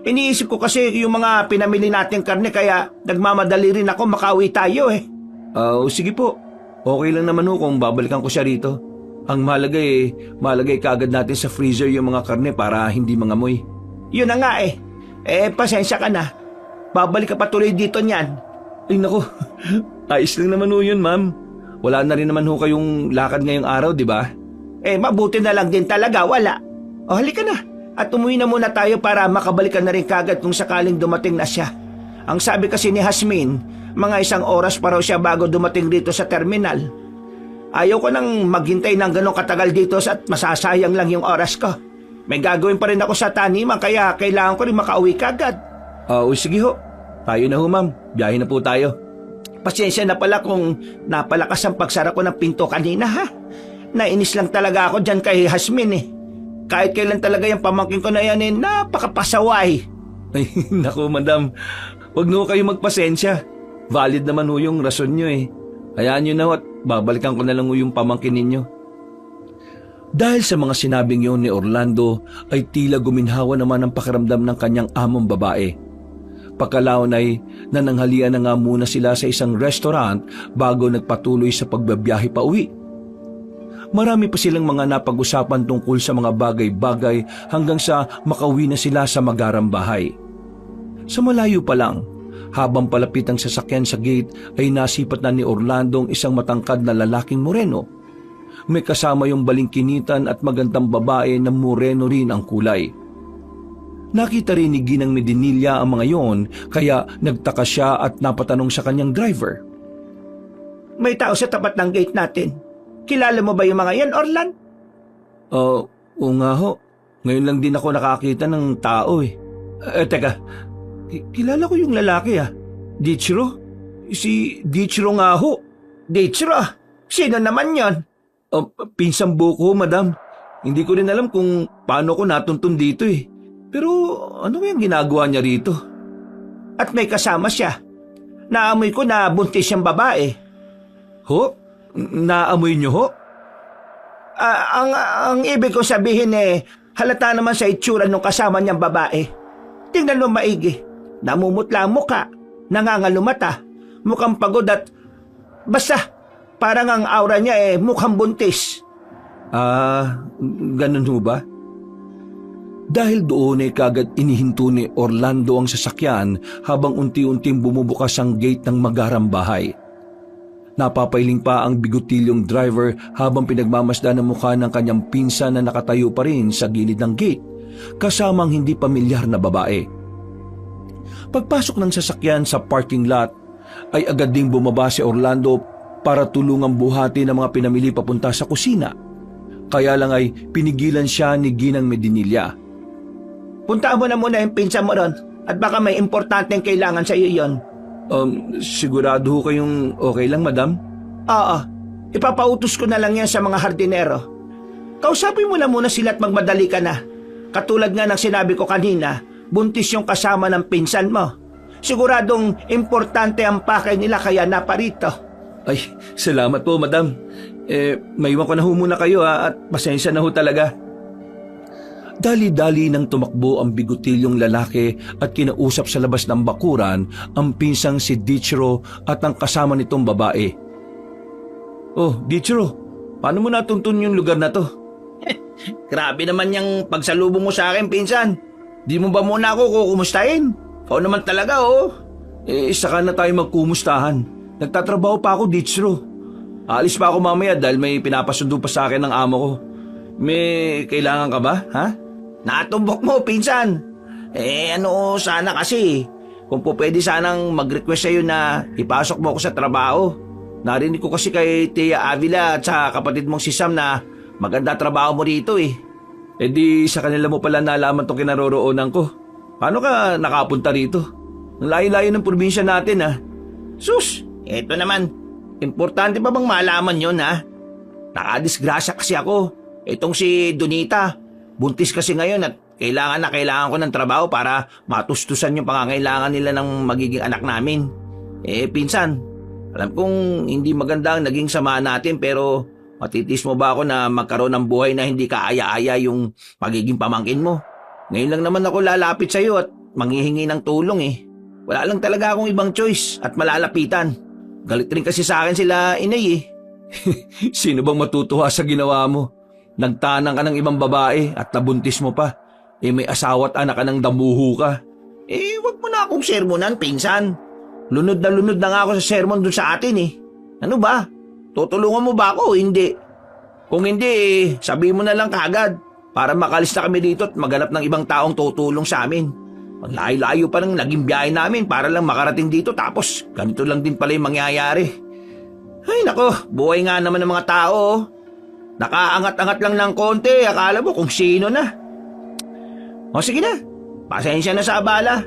Iniisip ko kasi yung mga pinamili nating karne kaya nagmamadali rin ako makauwi tayo eh. Sige po. Okay lang naman ho kung babalikan ko siya rito. Ang malagay kaagad natin sa freezer yung mga karne para hindi mangamoy. Yun na nga eh. Pasensya ka na. Babalik ka pa tuloy dito niyan. Ay nako, ayos lang naman ho yun ma'am. Wala na rin naman ho kayong lakad ngayong araw, di ba? Mabuti na lang din talaga, wala. O halika na. At umuwi na muna tayo para makabalikan na rin kagad kung sakaling dumating na siya. Ang sabi kasi ni Hasmin, mga 1 oras pa raw siya bago dumating dito sa terminal. Ayaw ko nang maghintay ng ganong katagal dito at masasayang lang yung oras ko. May gagawin pa rin ako sa taniman kaya kailangan ko rin makauwi kagad. Sige ho. Tayo na ho ma'am. Biyahe na po tayo. Pasensya na pala kung napalakas ang pagsara ko ng pinto kanina ha. Nainis lang talaga ako dyan kay Hasmin eh. Kahit kailan talaga yung pamangkin ko na yan napakapasaway. Ay naku madam. Huwag na ho kayo magpasensya. Valid naman ho yung rason nyo eh. Hayaan nyo na ho at babalikan ko na lang ho yung pamangkin ninyo. Dahil sa mga sinabing yon ni Orlando ay tila guminhawa naman ang pakiramdam ng kanyang among babae. Pagkalaon ay nananghalian na nga muna sila sa isang restaurant bago nagpatuloy sa pagbabiyahe pa uwi. Marami pa silang mga napag-usapan tungkol sa mga bagay-bagay hanggang sa makauwi na sila sa magarang bahay. Sa malayo pa lang, habang palapit ang sasakyan sa gate ay nasipat na ni Orlando ang isang matangkad na lalaking moreno. May kasama yung balingkinitan at magandang babae na moreno rin ang kulay. Nakita rin ni Ginang Medinilla ang mga yon kaya nagtaka siya at napatanong sa kanyang driver. May tao sa tapat ng gate natin. Kilala mo ba yung mga yan, Orlan? Oo nga ho. Ngayon lang din ako nakakita ng tao eh. Teka, kilala ko yung lalaki ah. Dichiro? Si Dichiro nga ho. Dichiro? Sino naman yon? Pinsang buko, madam. Hindi ko rin alam kung paano ko natuntun dito eh. Pero ano yung ginagawa niya rito? At may kasama siya. Naamoy ko na buntis siyang babae. Ho? Naamoy niyo ho? Ang ibig kong sabihin halata naman sa itsura ng kasama niyang babae. Tingnan mo maigi. Namumutla ang muka, nangangalumata, mukhang pagod at basta parang ang aura niya mukhang buntis. Ganun ho ba? Dahil doon ay kagad inihinto ni Orlando ang sasakyan habang unti-unting bumubukas ang gate ng magarang bahay. Napapailing pa ang bigotilyong driver habang pinagmamasdan ang mukha ng kanyang pinsan na nakatayo pa rin sa gilid ng gate, kasamang hindi pamilyar na babae. Pagpasok ng sasakyan sa parking lot, ay agad ding bumaba si Orlando para tulungang buhati ng mga pinamili papunta sa kusina. Kaya lang ay pinigilan siya ni Ginang Medinilla. Puntaan mo na muna yung pinsan mo ron at baka may importanteng kailangan sa iyo yon. Sigurado ho kayong okay lang, madam? Oo, ipapautos ko na lang yan sa mga hardinero. Kausapin mo na muna sila at magmadali ka na. Katulad nga ng sinabi ko kanina, buntis yung kasama ng pinsan mo. Siguradong importante ang pakay nila kaya naparito. Ay, salamat po, madam. Maiwan ko na ho muna kayo at pasensya na ho talaga. Dali-dali nang tumakbo ang bigotilyong lalaki at kinausap sa labas ng bakuran ang pinsang si Dichiro at ang kasama nitong babae. Oh, Dichiro, paano mo natuntun yung lugar na to? Grabe naman yung pagsalubong mo sa akin, pinsan. Di mo ba muna ako kukumustahin? Ikaw naman talaga, oh. Saka na tayo magkumustahan. Nagtatrabaho pa ako, Dichiro. Aalis pa ako mamaya dahil may pinapasundo pa sa akin ng amo ko. May kailangan ka ba, ha? Natumbok mo, pinsan. Sana kasi. Kung po pwede sanang mag-request sa'yo na ipasok mo ako sa trabaho. Narinig ko kasi kay Tia Avila at sa kapatid mong si Sam na maganda trabaho mo rito eh. Di sa kanila mo pala nalaman tong kinaroroonan ko. Paano ka nakapunta rito? Ang layo-layo ng probinsya natin ah. Sus, eto naman. Importante pa bang malaman yon ha? Nakadisgrasya kasi ako. Itong si Donita. Buntis kasi ngayon at kailangan ko ng trabaho para matustusan yung pangangailangan nila ng magiging anak namin. Pinsan, alam kong hindi maganda ang naging samahan natin pero matitis mo ba ako na magkaroon ng buhay na hindi kaaya-aya yung magiging pamangkin mo? Ngayon lang naman ako lalapit sa'yo at manghihingi ng tulong eh. Wala lang talaga akong ibang choice at malalapitan. Galit rin kasi sa akin sila inay eh. Sino bang matutuwa sa ginawa mo? Nagtanang ka ng ibang babae at nabuntis mo pa. May asawa at anak ka ng damuho ka. Wag mo na akong sermonan, pinsan. Lunod na nga ako sa sermon dun sa atin eh. Ano ba? Tutulungan mo ba ako o hindi? Kung hindi, sabihin mo na lang kaagad para makalis na kami dito at maghanap ng ibang taong tutulong sa amin. Ang layo-layo pa ng naging biyahe namin para lang makarating dito tapos ganito lang din pala yung mangyayari. Ay nako, buhay nga naman ng mga tao. Nakaangat-angat lang ng konti, akala mo kung sino na. O sige na, pasensya na sa abala.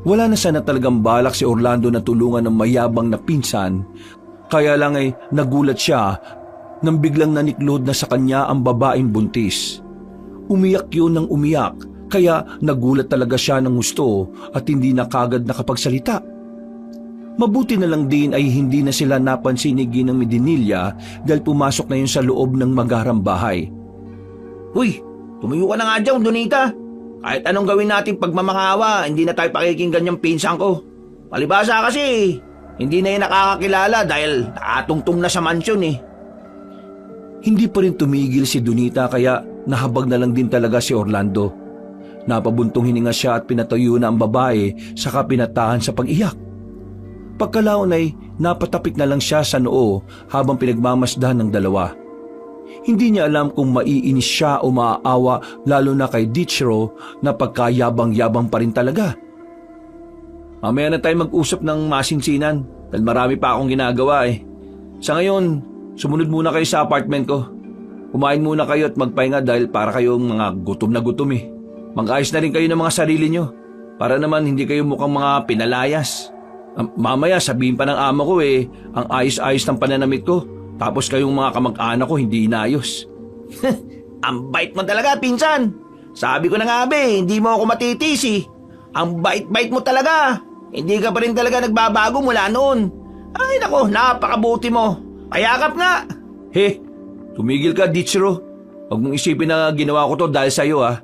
Wala na sana talagang balak si Orlando na tulungan ng mayabang na pinsan, kaya lang ay nagulat siya nang biglang naniklod na sa kanya ang babaeng buntis. Umiyak yun ng umiyak, kaya nagulat talaga siya ng gusto at hindi na kagad nakapagsalita. Mabuti na lang din ay hindi na sila napansin ni Ginang Medinilla dahil pumasok na yun sa loob ng magarang bahay. Uy, tumayo ka na nga dyan, Donita. Kahit anong gawin natin pagmamakawa, hindi na tayo pakikinggan yung pinsan ko. Palibasa kasi, hindi na yun nakakakilala dahil nakatungtong na sa mansyon eh. Hindi pa rin tumigil si Donita kaya nahabag na lang din talaga si Orlando. Napabuntong hininga siya at pinatayo na ang babae saka pinatahan sa pag-iyak. Pagkalaon ay napatapik na lang siya sa noo habang pinagmamasdan ng dalawa. Hindi niya alam kung maiinis siya o maaawa lalo na kay Dichiro na pagkayabang-yabang pa rin talaga. Mamaya na tayo mag-usap ng masinsinan dahil marami pa akong ginagawa eh. Sa ngayon, sumunod muna kayo sa apartment ko. Kumain muna kayo at magpahinga dahil para kayong mga gutom na gutom eh. Mag-ayos na rin kayo ng mga sarili nyo para naman hindi kayo mukhang mga pinalayas. Mamaya sabihin pa ng ama ko eh, ang ayos-ayos ng pananamit ko. Tapos kayong mga kamag-anak ko hindi inayos. Ang bait mo talaga, pinsan. Sabi ko na nga hindi mo ako matitisi. Ang bait-bait mo talaga. Hindi ka pa rin talaga nagbabago mula noon. Ay nako, napakabuti mo. Payakap nga. Tumigil ka, Dichiro. Huwag mong isipin na ginawa ko to dahil sa'yo ah.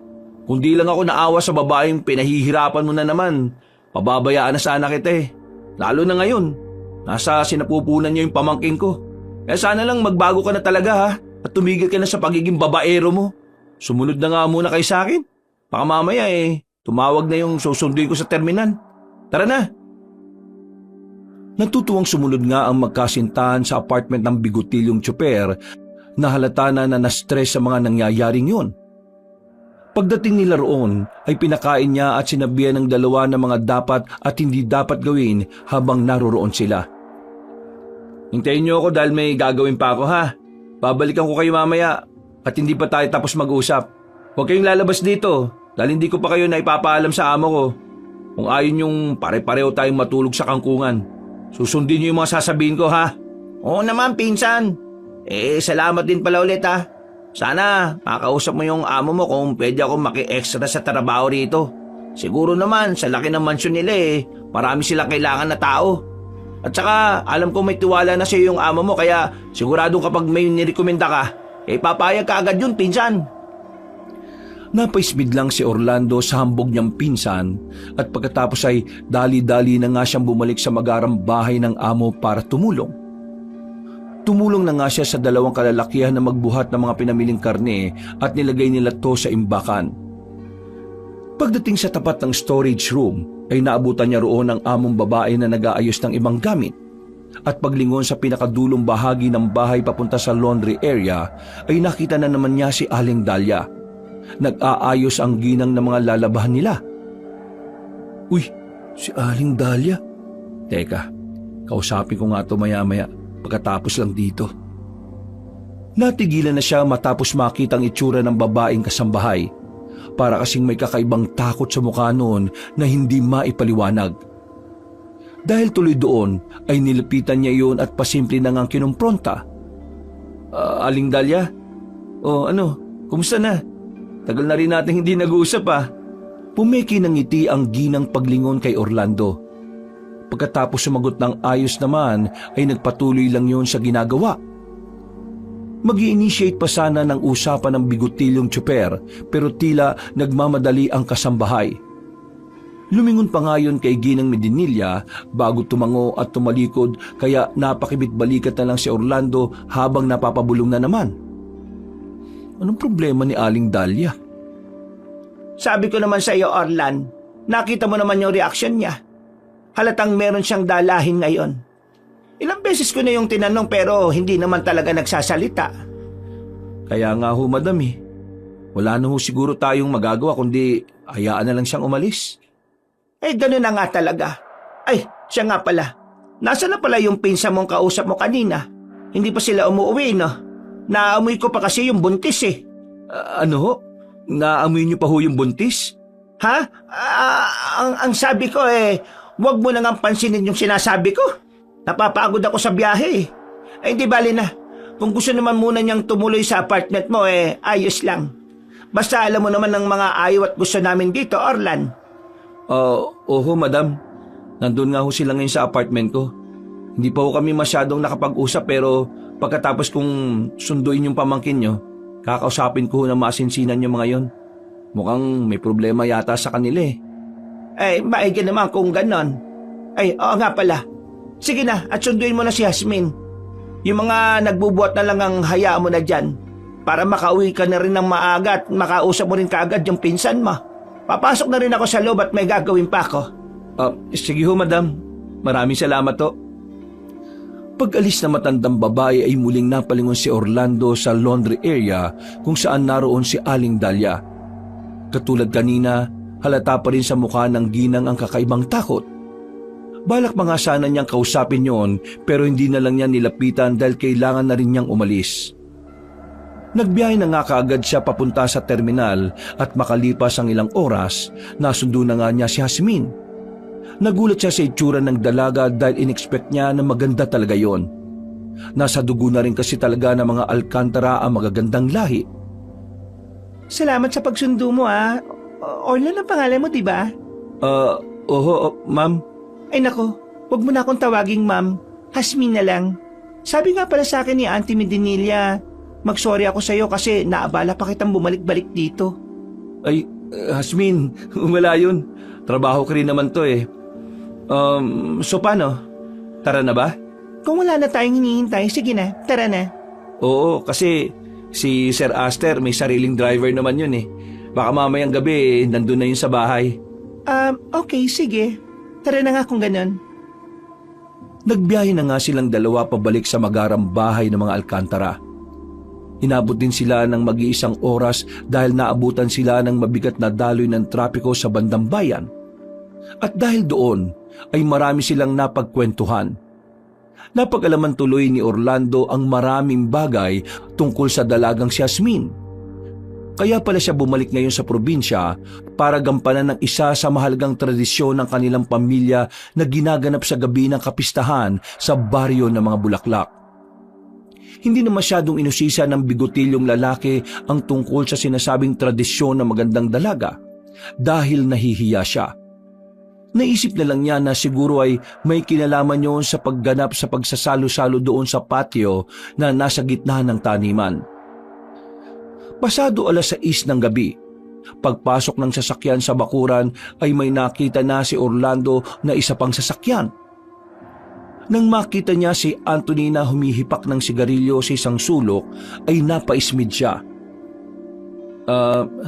Kundi lang ako naawa sa babaeng pinahihirapan mo na naman. Pababayaan na sana kita eh. Lalo na ngayon, nasa sinapupunan niyo yung pamangking ko. Kaya sana lang magbago ka na talaga ha. At tumigil ka na sa pagiging babaero mo. Sumunod na nga muna kay sa akin. Baka mamaya tumawag na yung susunduin ko sa terminal. Tara na. Natutuwang sumunod nga ang magkasintahan sa apartment ng bigutilyong tsuper na halata na na-stress sa mga nangyayaring yun. Pagdating nila roon ay pinakain niya at sinabihan ng dalawa ng mga dapat at hindi dapat gawin habang naroroon sila. Hintayin niyo ako dahil may gagawin pa ako ha. Babalikan ko kayo mamaya at hindi pa tayo tapos mag-usap. Huwag kayong lalabas dito dahil hindi ko pa kayo na ipapaalam sa amo ko. Kung ayon yung pare-pareho tayong matulog sa kangkungan. Susundin niyo yung mga sasabihin ko ha. Oo naman, pinsan. Salamat din pala ulit ha. Sana makausap mo yung amo mo kung pwede ako maki-extra sa trabaho rito. Siguro naman sa laki ng mansyon nila marami silang kailangan na tao. At saka alam ko may tiwala na sa'yo yung amo mo kaya sigurado kapag may nirekomenda ka, papayag ka agad yun, pinsan. Napaismid lang si Orlando sa hambog niyang pinsan at pagkatapos ay dali-dali na nga siyang bumalik sa magarang bahay ng amo para tumulong. Tumulong na nga siya sa dalawang kalalakihan na magbuhat ng mga pinamiling karne at nilagay nila to sa imbakan. Pagdating sa tapat ng storage room ay naabutan niya roon ang among babae na nag-aayos ng ibang gamit. At paglingon sa pinakadulong bahagi ng bahay papunta sa laundry area ay nakita na naman niya si Aling Dahlia. Nag-aayos ang ginang ng mga lalabahan nila. Uy, si Aling Dahlia? Teka, kausapin ko nga ito maya-maya. Pagkatapos lang dito. Natigilan na siya matapos makita ang itsura ng babaeng kasambahay. Para kasing may kakaibang takot sa mukha noon na hindi maipaliwanag. Dahil tuloy doon ay nilapitan niya iyon at pasimple na ngang kinumpronta. Aling Dahlia? Kumusta na? Tagal na rin natin hindi nag-uusap ah. Pumeki ng ngiti ang ginang paglingon kay Orlando. Pagkatapos sumagot ng ayos naman ay nagpatuloy lang yun sa ginagawa. Mag-i-initiate pa sana ng usapan ng bigutilyong tsuper pero tila nagmamadali ang kasambahay. Lumingon pa nga yun kay Ginang Medinilla bago tumango at tumalikod kaya napakibit-balikat na lang si Orlando habang napapabulong na naman. Anong problema ni Aling Dahlia? Sabi ko naman sa iyo, Orlan, nakita mo naman yung reaksyon niya. Halatang meron siyang dalahin ngayon. Ilang beses ko na yung tinanong pero hindi naman talaga nagsasalita. Kaya nga ho, madam Wala na ho siguro tayong magagawa kundi hayaan na lang siyang umalis. Ganun na nga talaga. Siya nga pala. Nasaan na pala yung pinsa mong kausap mo kanina? Hindi pa sila umuwi, no? Naamoy ko pa kasi yung buntis Ano ho? Naamoy niyo pa ho yung buntis? Ha? Ang sabi ko huwag mo nang pansinin yung sinasabi ko. Napapagod ako sa biyahe hindi bali na. Kung gusto naman muna niyang tumuloy sa apartment mo ayos lang. Basta alam mo naman ng mga ayaw at gusto namin dito, Orlan. Oho, madam. Nandun nga ho sila ngayon sa apartment ko. Hindi pa ho kami masyadong nakapag-usap pero pagkatapos kong sunduin yung pamangkin nyo, kakausapin ko ho na masinsinan yung mga yon. Mukhang may problema yata sa kanila Maigi naman kung ganon. Oo nga pala. Sige na at sunduin mo na si Yasmin. Yung mga nagbubuhat na lang ang hayaan mo na dyan para makauwi ka na rin ng maaga at makausap mo rin kaagad yung pinsan mo. Papasok na rin ako sa loob at may gagawin pa ako. Sige ho, madam. Maraming salamat ho. Pag-alis na matandang babae ay muling napalingon si Orlando sa laundry area kung saan naroon si Aling Dahlia. Katulad kanina, halata pa rin sa mukha ng ginang ang kakaibang takot. Balak pa nga sana niyang kausapin yon pero hindi na lang niya nilapitan dahil kailangan na rin niyang umalis. Nagbiyahe na nga kaagad siya papunta sa terminal at makalipas ang ilang oras, nasundo na nga niya si Jasmine. Nagulat siya sa itsura ng dalaga dahil in-expect niya na maganda talaga yon. Nasa dugo na rin kasi talaga ng mga Alcantara ang magagandang lahi. Salamat sa pagsundo mo Orlan ang pangalan mo, di ba? Ma'am. Ay nako, wag mo na akong tawaging ma'am. Jasmine na lang. Sabi nga pala sa akin ni Auntie Medinilla, mag-sorry ako sa'yo kasi naabala pa kitang bumalik-balik dito. Ay, Jasmine, wala yun. Trabaho ko rin naman to eh. So paano? Tara na ba? Kung wala na tayong hinihintay, sige na, tara na. Oo, kasi si Sir Aster may sariling driver naman yun eh. Baka mamayang gabi nandun na yun sa bahay. Okay, sige. Tara na nga kung ganun. Nagbiyahe na nga silang dalawa pabalik sa magarang bahay ng mga Alcantara. Inabot din sila ng mag-iisang oras dahil naabutan sila ng mabigat na daloy ng trapiko sa bandang bayan. At dahil doon ay marami silang napagkwentuhan. Napag-alaman tuloy ni Orlando ang maraming bagay tungkol sa dalagang si Jasmine. Kaya pala siya bumalik ngayon sa probinsya para gampanan ng isa sa mahalagang tradisyon ng kanilang pamilya na ginaganap sa gabi ng kapistahan sa baryo ng mga Bulaklak. Hindi na masyadong inusisa ng bigotilyong lalaki ang tungkol sa sinasabing tradisyon ng magandang dalaga dahil nahihiya siya. Naisip na lang niya na siguro ay may kinalaman yun sa pagganap sa pagsasalo-salo doon sa patio na nasa gitna ng taniman. Pasado 6:00 ng gabi, pagpasok ng sasakyan sa bakuran ay may nakita na si Orlando na isa pang sasakyan. Nang makita niya si Anthony na humihipak ng sigarilyo sa isang sulok, ay napaismid siya.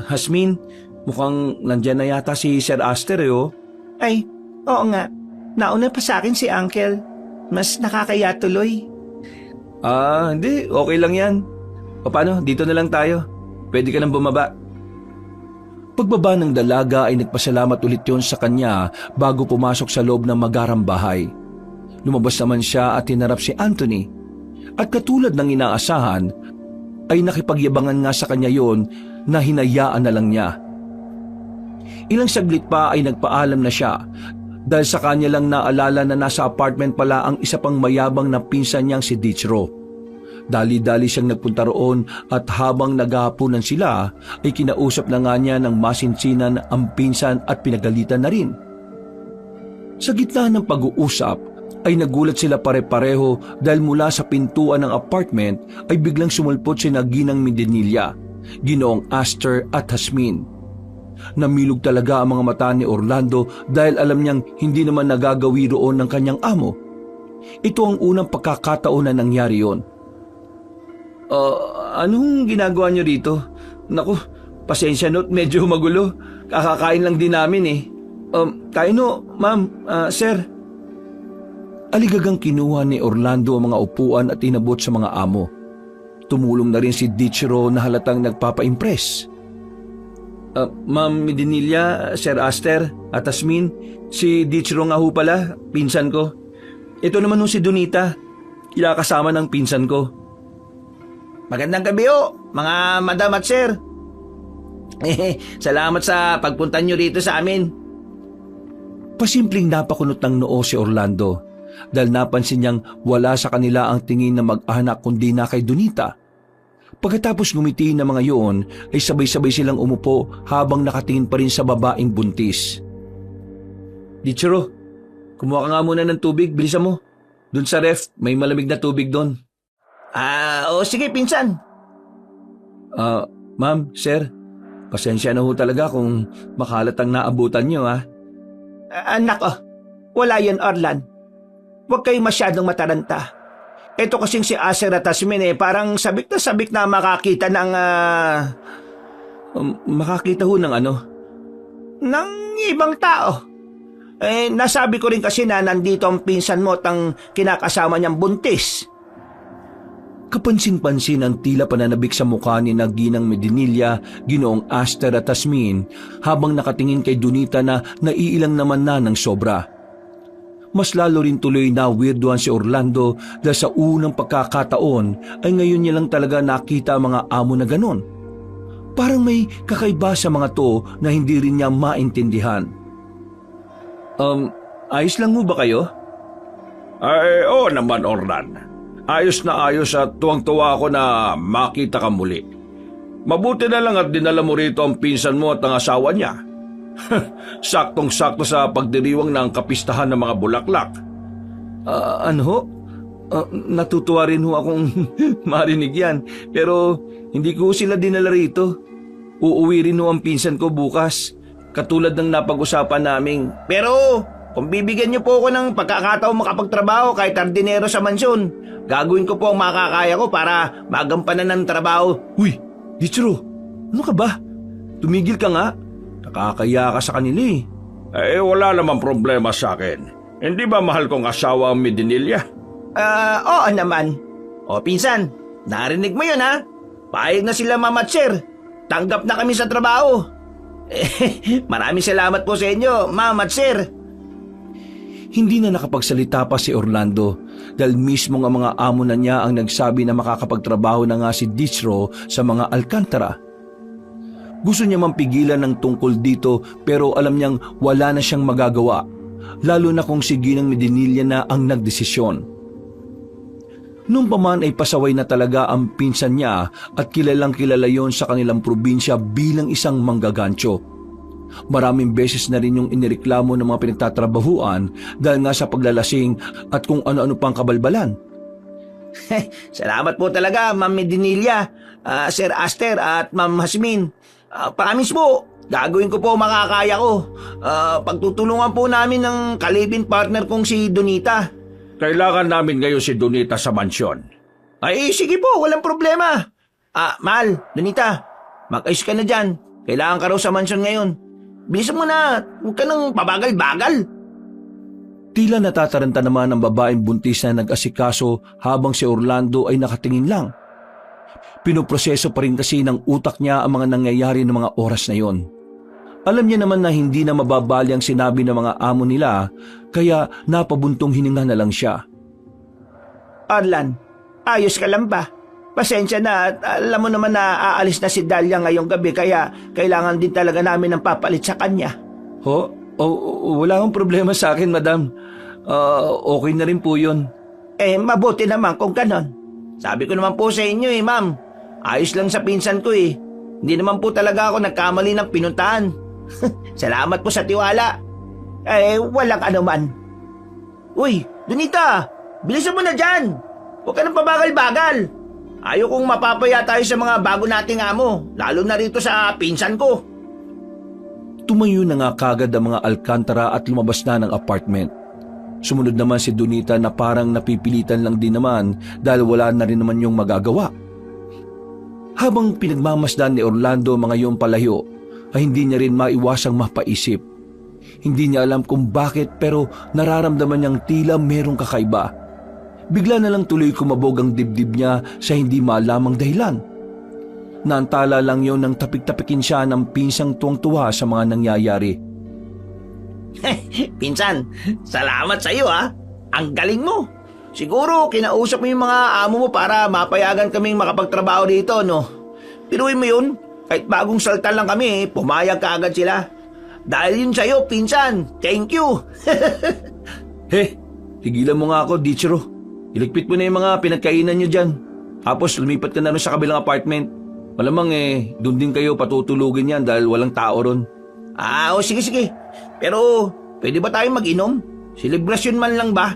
Jasmine, mukhang nandyan na yata si Sir Aster oh. Ay, oo nga. Nauna pa sa akin si Uncle. Mas nakakaya tuloy. Hindi. Okay lang yan. O paano? Dito na lang tayo. Pwede ka nang bumaba. Pagbaba ng dalaga ay nagpasalamat ulit yon sa kanya bago pumasok sa loob ng magarang bahay. Lumabas naman siya at hinarap si Anthony. At katulad ng inaasahan, ay nakipagyabangan nga sa kanya yon na hinayaan na lang niya. Ilang saglit pa ay nagpaalam na siya dahil sa kanya lang naalala na nasa apartment pala ang isa pang mayabang na pinsan niyang si Dichro. Dali-dali siyang nagpunta roon at habang naghahapunan sila ay kinausap na nga niya ng masinsinan ang pinsan at pinagalitan na rin. Sa gitna ng pag-uusap ay nagulat sila pare-pareho dahil mula sa pintuan ng apartment ay biglang sumulpot si Ginang Medinilla, Ginoong Aster at Jasmine. Namilog talaga ang mga mata ni Orlando dahil alam niyang hindi naman nagagawi roon ng kanyang amo. Ito ang unang pagkakataon na nangyari yon. Anong ginagawa niyo rito? Naku, pasensya no't medyo magulo. Kakakain lang din namin eh. Kain no, ma'am, sir. Aligagang kinuha ni Orlando ang mga upuan at inabot sa mga amo. Tumulong na rin si Dichro na halatang nagpapa-impress. Ma'am Medinilla, Sir Aster at Jasmine, si Dichro nga ho pala, pinsan ko. Ito naman ho si Donita, kinakasama ng pinsan ko. Magandang gabi mga madam at sir. Salamat sa pagpunta nyo rito sa amin. Pasimpleng napakunot ng noo si Orlando dahil napansin niyang wala sa kanila ang tingin na mag-anak kundi na kay Donita. Pagkatapos ngumiti ng mga yun ay sabay-sabay silang umupo habang nakatingin pa rin sa babaeng buntis. Dichro, kumuha ka nga muna ng tubig, bilisan mo. Doon sa ref, may malamig na tubig doon. Sige pinsan. Ma'am, sir, pasensya na ho talaga kung makalat ang naabutan niyo Anak wala yan Orlan. Huwag kayo masyadong mataranta. Ito kasing si Aster at Tasmin parang sabik na makakita ng Makakita ho ng ano? ng ibang tao. Nasabi ko rin kasi na nandito ang pinsan mo at ang kinakasama niyang buntis. Kapansin-pansin ang tila pananabik sa mukha ni Ginang Medinilla, Ginoong Aster at Tasmin habang nakatingin kay Donita na naiilang naman na ng sobra. Mas lalo rin tuloy na weirdoan si Orlando dahil sa unang pagkakataon ay ngayon niya lang talaga nakita ang mga amo na ganon. Parang may kakaiba sa mga to na hindi rin niya maintindihan. Ayos lang mo ba kayo? Ay, oo naman, Orlan. Ayos na ayos at tuwang-tuwa ako na makita ka muli. Mabuti na lang at dinala mo rito ang pinsan mo at ang asawa niya. Saktong-sakto sa pagdiriwang ng kapistahan ng mga bulaklak. Ano ho? Natutuwa rin ho akong marinig yan. Pero hindi ko sila dinala rito. Uuwi rin ho ang pinsan ko bukas. Katulad ng napag-usapan naming. Pero kung bibigyan niyo po ako ng pagkakataon makapagtrabaho kahit hardinero sa mansyon, gagawin ko po ang makakaya ko para magampanan ng trabaho. Uy, Dichiro, ano ka ba? Tumigil ka nga. Nakakaya ka sa kanila eh. Wala namang problema sa akin. Hindi ba mahal kong asawa ang Medinilla? Oo naman. O pinsan, narinig mo yun ha? Payag na sila Mama at Sir. Tanggap na kami sa trabaho. Maraming salamat po sa inyo, Ma'am at Sir. Hindi na nakapagsalita pa si Orlando dahil mismo ang mga amo na niya ang nagsabi na makakapagtrabaho na nga si Dichiro sa mga Alcantara. Gusto niya mampigilan ng tungkol dito pero alam niyang wala na siyang magagawa, lalo na kung si Ginang Medinilla na ang nagdesisyon. Noong pa man ay pasaway na talaga ang pinsan niya at kilalang kilala yon sa kanilang probinsya bilang isang manggagancho. Maraming beses na rin yung inireklamo ng mga pinagtatrabahuan dahil nga sa paglalasing at kung ano-ano pang kabalbalan. Salamat po talaga, Ma'am Medinilla, Sir Aster at Ma'am Hasmin. Promise po, gagawin ko po makakaya ko. Pagtutulungan po namin ng kalibin partner kong si Donita. Kailangan namin ngayon si Donita sa mansyon. Ay, sige po, walang problema. Mahal, Donita, mag-ayos ka na dyan. Kailangan ka raw sa mansyon ngayon. Bilisan mo na, huwag ka nang pabagal-bagal. Tila natataranta naman ang babaeng buntis na nag-asikaso habang si Orlando ay nakatingin lang. Pinoproseso pa rin kasi ng utak niya ang mga nangyayari ng mga oras na yon. Alam niya naman na hindi na mababali ang sinabi ng mga amo nila, kaya napabuntong hininga na lang siya. Orlan, ayos ka lang ba? Pasensya na at alam mo naman na aalis na si Dahlia ngayong gabi kaya kailangan din talaga namin ng papalit sa kanya. Ho? Wala akong problema sa akin, madam. Okay na rin po yun. Mabuti naman kung ganon. Sabi ko naman po sa inyo ma'am. Ayos lang sa pinsan ko Hindi naman po talaga ako nagkamali ng pinuntahan. Salamat po sa tiwala. Walang anuman. Uy, Donita, bilisan mo na dyan. Huwag ka nang pabagal-bagal. Ayaw kong mapapaya tayo sa mga bago nating amo, lalo na rito sa pinsan ko. Tumayo na nga kagad ang mga Alcantara at lumabas na ng apartment. Sumunod naman si Donita na parang napipilitan lang din naman dahil wala na rin naman yung magagawa. Habang pinagmamasdan ni Orlando mga iyong palayo, ay hindi niya rin maiwasang mapaisip. Hindi niya alam kung bakit pero nararamdaman niyang tila merong kakaiba. Bigla na lang tuloy kumabog ang dibdib niya sa hindi malamang dahilan. Naantala lang yon nang tapik-tapikin siya ng pinsang tuwang-tuwa sa mga nangyayari. Pinsan, salamat sa iyo Ang galing mo. Siguro kinausap mo yung mga amo mo para mapayagan kaming makapagtrabaho dito, no? Piruin mo yun. Kahit bagong salta lang kami, pumayag ka agad sila. Dahil yun sa'yo, pinsan. Thank you. Tigilan mo nga ako, Dichiro. Iligpit mo na yung mga pinagkainan nyo dyan. Tapos lumipat ka na rin sa kabilang apartment. Malamang doon din kayo patutulugin yan dahil walang tao ron. Sige. Pero pwede ba tayong mag-inom? Selebrasyon man lang ba?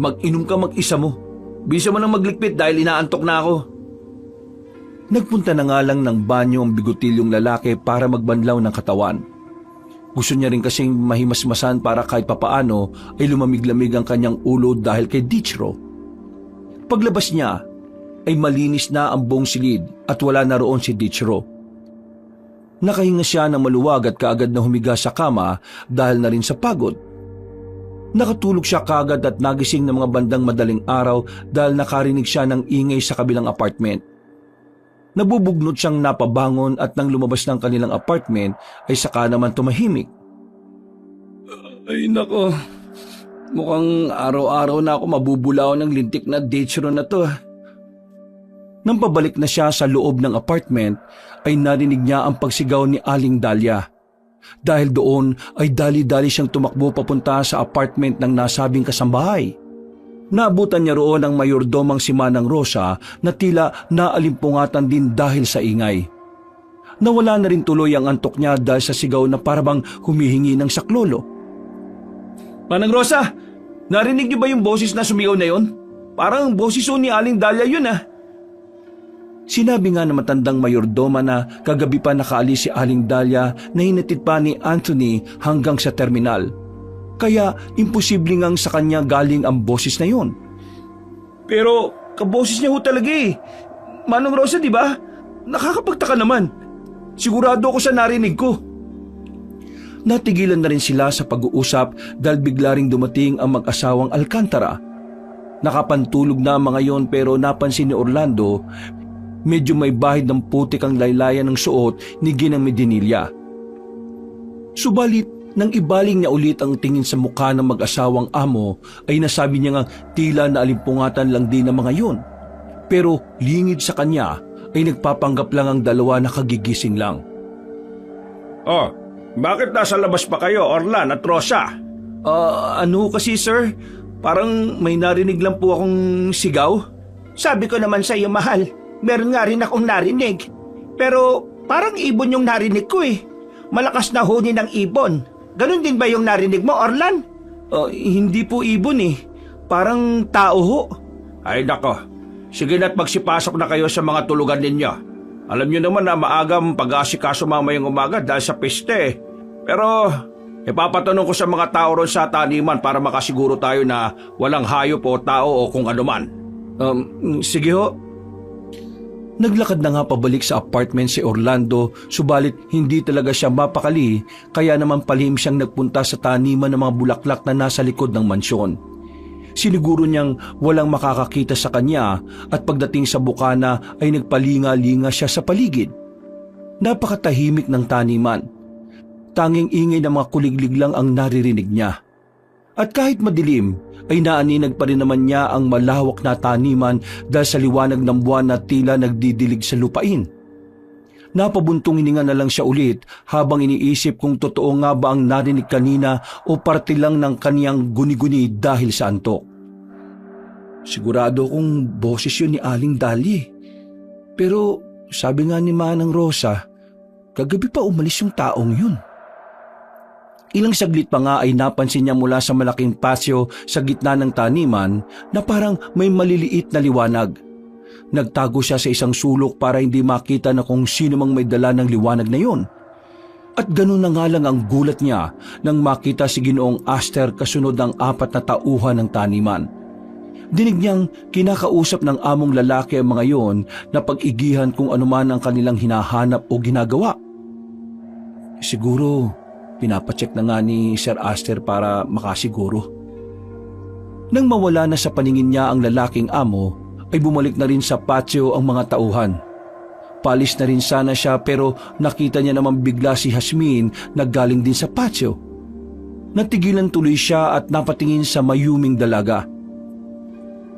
Mag-inom ka mag-isa mo. Bisa mo nang magligpit dahil inaantok na ako. Nagpunta na nga lang ng banyo ang bigotilyong lalaki para magbanlaw ng katawan. Gusto niya rin kasing mahimasmasan para kahit papaano ay lumamig-lamig ang kanyang ulo dahil kay Dichiro. Paglabas niya ay malinis na ang buong silid at wala na roon si Dichro. Nakahinga siya ng maluwag at kaagad na humiga sa kama dahil na rin sa pagod. Nakatulog siya kaagad at nagising ng mga bandang madaling araw dahil nakarinig siya ng ingay sa kabilang apartment. Nabubugnot siyang napabangon at nang lumabas ng kanilang apartment ay saka naman tumahimik. Ay nako, mukhang araw-araw na ako mabubulaw ng lintik na Dichro na to. Nang pabalik na siya sa loob ng apartment ay narinig niya ang pagsigaw ni Aling Dahlia. Dahil doon ay dali-dali siyang tumakbo papunta sa apartment ng nasabing kasambahay. Naabutan niya roon ang mayordomang si Manang Rosa na tila naalimpungatan din dahil sa ingay. Nawala na rin tuloy ang antok niya dahil sa sigaw na parabang humihingi ng saklolo. Manang Rosa, narinig niyo ba yung boses na sumigaw na yon? Parang boses ni Aling Dahlia yun ah. Sinabi nga ng matandang mayordoma na kagabi pa nakaalis si Aling Dahlia na hinatid pa ni Anthony hanggang sa terminal. Kaya imposible ngang sa kanya galing ang boses na yon. Pero kaboses niya ho talaga eh. Manong Rosa, di ba? Nakakapagtaka naman. Sigurado ako sa narinig ko. Natigilan na rin sila sa pag-uusap dahil bigla ring dumating ang mag-asawang Alcantara. Nakapantulog na mga yon pero napansin ni Orlando medyo may bahid ng putik ang laylayan ng suot ni Ginang Medinilla. Subalit, nang ibaling niya ulit ang tingin sa mukha ng mag-asawang amo, ay nasabi niya nga tila na alimpungatan lang din ang mga yun. Pero lingid sa kanya ay nagpapanggap lang ang dalawa na kagigising lang. Oh, bakit nasa labas pa kayo, Orlan at Rosa? Ano kasi sir? Parang may narinig lang po akong sigaw. Sabi ko naman sa iyo, mahal. Meron nga rin akong narinig. Pero parang ibon yung narinig ko eh. Malakas na huni ng ibon. Ganon din ba yung narinig mo, Orlan? Hindi po ibon eh. Parang tao ho. Ay nako, sige na't magsipasok na kayo sa mga tulugan ninyo. Alam niyo naman na maagang pag-asikaso mamayang umaga dahil sa peste. Pero ipapatanong ko sa mga tao ron sa taniman para makasiguro tayo na walang hayop o tao o kung anuman. Sige ho. Naglakad na nga pabalik sa apartment si Orlando, subalit hindi talaga siya mapakali, kaya naman palihim siyang nagpunta sa taniman ng mga bulaklak na nasa likod ng mansyon. Siniguro niyang walang makakakita sa kanya at pagdating sa bukana ay nagpalinga-linga siya sa paligid. Napakatahimik ng taniman. Tanging ingay ng mga kuliglig lang ang naririnig niya. At kahit madilim, ay naaninag pa rin naman niya ang malawak na taniman dahil sa liwanag ng buwan na tila nagdidilig sa lupain. Napabuntong hininga na lang siya ulit habang iniisip kung totoo nga ba ang narinig kanina o parte lang ng kaniyang guni-guni dahil sa antok. Sigurado kong boses yun ni Aling Dahlia. Pero sabi nga ni Manang Rosa, kagabi pa umalis yung taong yun. Ilang saglit pa nga ay napansin niya mula sa malaking pasyo sa gitna ng taniman na parang may maliliit na liwanag. Nagtago siya sa isang sulok para hindi makita na kung sino mang may dala ng liwanag na yon. At ganun na nga lang ang gulat niya nang makita si Ginoong Aster kasunod ng 4 na tauhan ng taniman. Dinig niyang kinakausap ng among lalaki ang mga yon na pag-igihan kung anuman ang kanilang hinahanap o ginagawa. Siguro pinapacheck na nga ni Sir Aster para makasiguro. Nang mawala na sa paningin niya ang lalaking amo, ay bumalik na rin sa patio ang mga tauhan. Palis na rin sana siya pero nakita niya naman bigla si Jasmine na galing din sa patio. Natigilan tuloy siya at napatingin sa mayuming dalaga.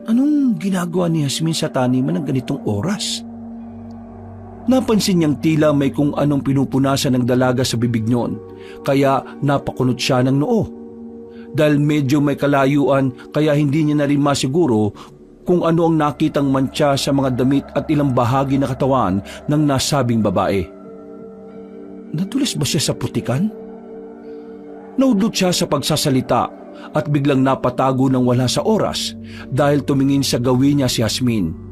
Anong ginagawa ni Jasmine sa taniman ng ganitong oras? Napansin niyang tila may kung anong pinupunasan ng dalaga sa bibig niyon, kaya napakunot siya ng noo. Dahil medyo may kalayuan kaya hindi niya na rin masiguro kung ano ang nakitang mantsa sa mga damit at ilang bahagi na katawan ng nasabing babae. Nadulas ba siya sa putikan? Naudlot siya sa pagsasalita at biglang napatago ng wala sa oras dahil tumingin sa gawin niya si Jasmine.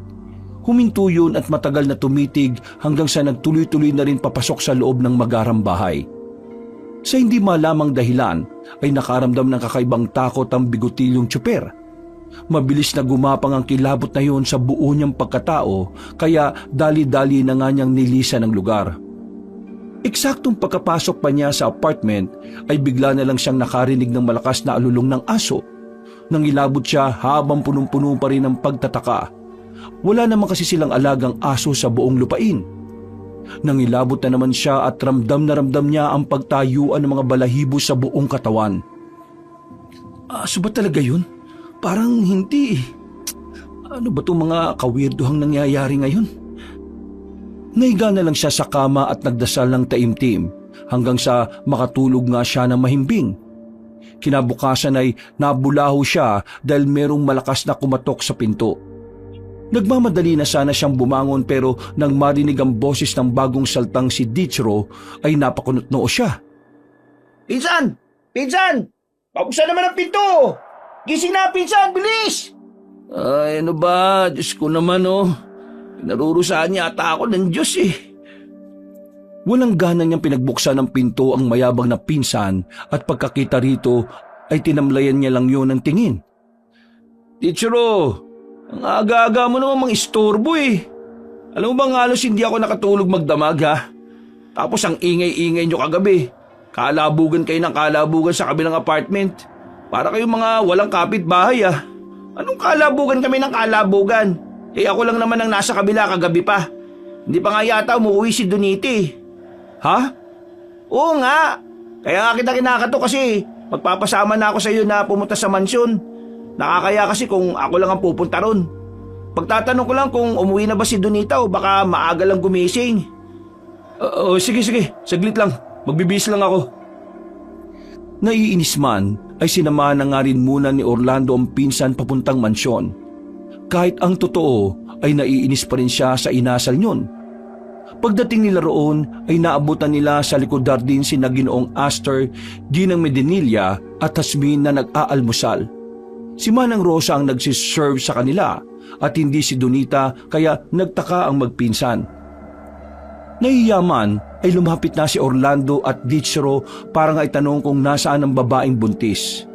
Huminto yun at matagal na tumitig hanggang sa nagtuloy-tuloy na rin papasok sa loob ng magarang bahay. Sa hindi malamang dahilan ay nakaramdam ng kakaibang takot ang bigutilyong tsuper. Mabilis na gumapang ang kilabot na yun sa buo niyang pagkatao kaya dali-dali na nga niyang nilisan ang lugar. Eksaktong pagkapasok pa niya sa apartment ay bigla na lang siyang nakarinig ng malakas na alulong ng aso. Nangilabot siya habang punong-puno pa rin ng pagtataka. Wala naman kasi silang alagang aso sa buong lupain. Nangilabot na naman siya at ramdam na ramdam niya ang pagtayuan ng mga balahibo sa buong katawan. Aso ba talaga yun? Parang hindi. Ano ba itong mga kawirduhang nangyayari ngayon? Naiga na lang siya sa kama at nagdasal ng taimtim hanggang sa makatulog nga siya ng mahimbing. Kinabukasan ay nabulaho siya dahil merong malakas na kumatok sa pinto. Nagmamadali na sana siyang bumangon pero nang marinig ang boses ng bagong saltang si Dichro ay napakunot-noo siya. Pinsan! Pinsan! Pabuksan naman ang pinto! Gising na, pinsan! Bilis! Ay, ano ba? Diyos ko naman, oh. Pinarurusahan yata ako ng Diyos, eh. Walang gana niyang pinagbuksan ng pinto ang mayabang na pinsan at pagkakita rito ay tinamlayan niya lang yun ng tingin. Tichero, ang aga-aga mo naman mang-istorbo, eh. Alam mo bang halos hindi ako nakatulog magdamag, ha? Tapos ang ingay-ingay niyo kagabi. Kalabugan kayo ng kalabugan sa kabilang apartment. Para kayong mga walang kapitbahay, ah. Anong kalabugan kami ng kalabugan? Eh ako lang naman ang nasa kabila kagabi pa. Hindi pa nga yata umuwi si Donite. Ha? Oo nga. Kaya nga kita kinakato kasi magpapasama na ako sa iyo na pumunta sa mansyon. Nakakaya kasi kung ako lang ang pupunta ron. Pagtatanong ko lang kung umuwi na ba si Donita o baka maaga lang gumising. Sige. Saglit lang. Magbibihis lang ako. Naiinis man ay sinamahan na nga rin muna ni Orlando ang pinsan papuntang mansyon. Kahit ang totoo ay naiinis pa rin siya sa inasal niyon. Pagdating nila roon ay naabutan nila sa likod din si Ginoong Aster, Ginang Medinilla at Jasmine na nag-aalmusal. Si Manang Rosa ang nagsiserve sa kanila at hindi si Donita kaya nagtaka ang magpinsan. Nahiyaman ay lumapit na si Orlando at Dichro para nga itanong kung nasaan ang babaeng buntis.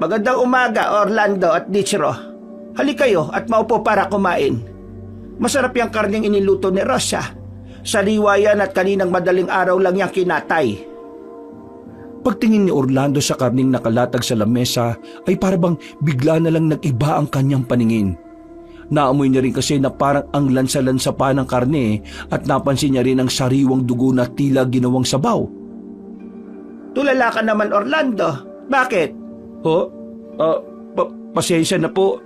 Magandang umaga, Orlando at Dichro. Halika kayo at maupo para kumain. Masarap yung karneng iniluto ni Rosa. Sariwa yan at kaninang madaling araw lang yung kinatay. Pagtingin ni Orlando sa karneng nakalatag sa lamesa ay parabang bigla na lang nag-iba ang kanyang paningin. Naamoy niya rin kasi na parang ang lansa-lansa pa ng karne at napansin niya rin ang sariwang dugo na tila ginawang sabaw. Tulala ka naman, Orlando. Bakit? Pasensya na po.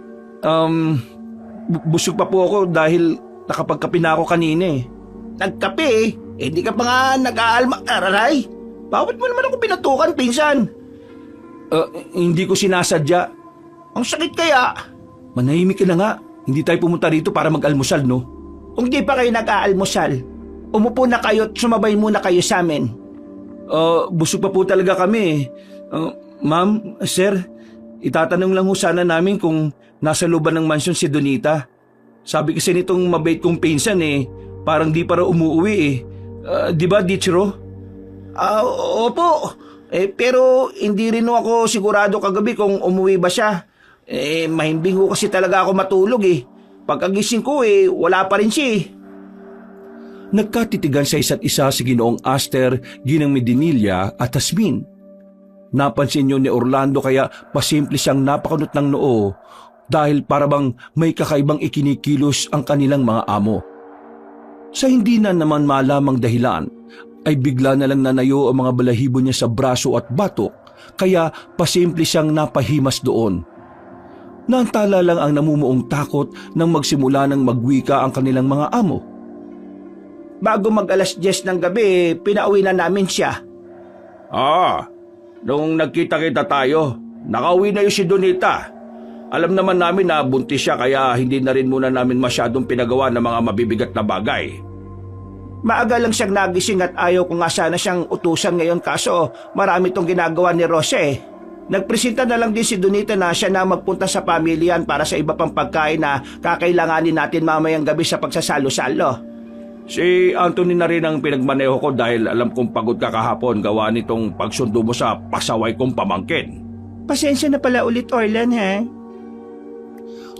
Busog pa po ako dahil nakapagkape na ako kanina eh. Nagkape eh. Hindi ka pa nga nag-aalma. Aray! Bakit mo naman ako pinatukan, pinsan? Hindi ko sinasadya. Ang sakit kaya. Manahimik ka na nga. Hindi tayo pumunta rito para mag-almusal, no? Kung di pa kayo nag-aalmusal, umupo na kayo at sumabay muna kayo sa amin. Busog pa po talaga kami. Ma'am, sir, itatanong lang ho sana namin kung nasa looban ng mansyon si Donita. Sabi kasi nitong mabait kong pinsan eh, parang di para umuwi eh. Di ba, Dichro? Opo. Pero hindi rin ako sigurado kagabi kung umuwi ba siya. Mahimbing ko kasi talaga ako matulog eh. Pagkagising ko wala pa rin siya eh. Nagkatitigan sa isa't isa si Ginoong Aster, Ginang Medinilla at Jasmine. Napansin niyo ni Orlando kaya pasimple siyang napakunot ng noo dahil parabang may kakaibang ikinikilos ang kanilang mga amo. Sa hindi na naman malamang dahilan, ay bigla na lang nanayo ang mga balahibo niya sa braso at batok kaya pasimple siyang napahimas doon. Naantala lang ang namumuong takot nang magsimula ng magwika ang kanilang mga amo. Bago mag-alas 10 ng gabi, pinauwi na namin siya. Nung nagkita-kita tayo, nakauwi na yung si Donita. Alam naman namin na buntis siya kaya hindi na rin muna namin masyadong pinagawa ng mga mabibigat na bagay. Maaga lang siyang nagising at ayaw ko nga sana siyang utusan ngayon kaso marami tong ginagawa ni Rosa eh. Nagpresenta na lang din si Donita na siya na magpunta sa pamilyan para sa iba pang pagkain na kakailanganin natin mamayang gabi sa pagsasalo-salo. Si Anthony na rin ang pinagmaneho ko dahil alam kong pagod ka kahapon gawa nitong pagsundo mo sa pasaway kong pamangkin. Pasensya na pala ulit, Orlan, ha?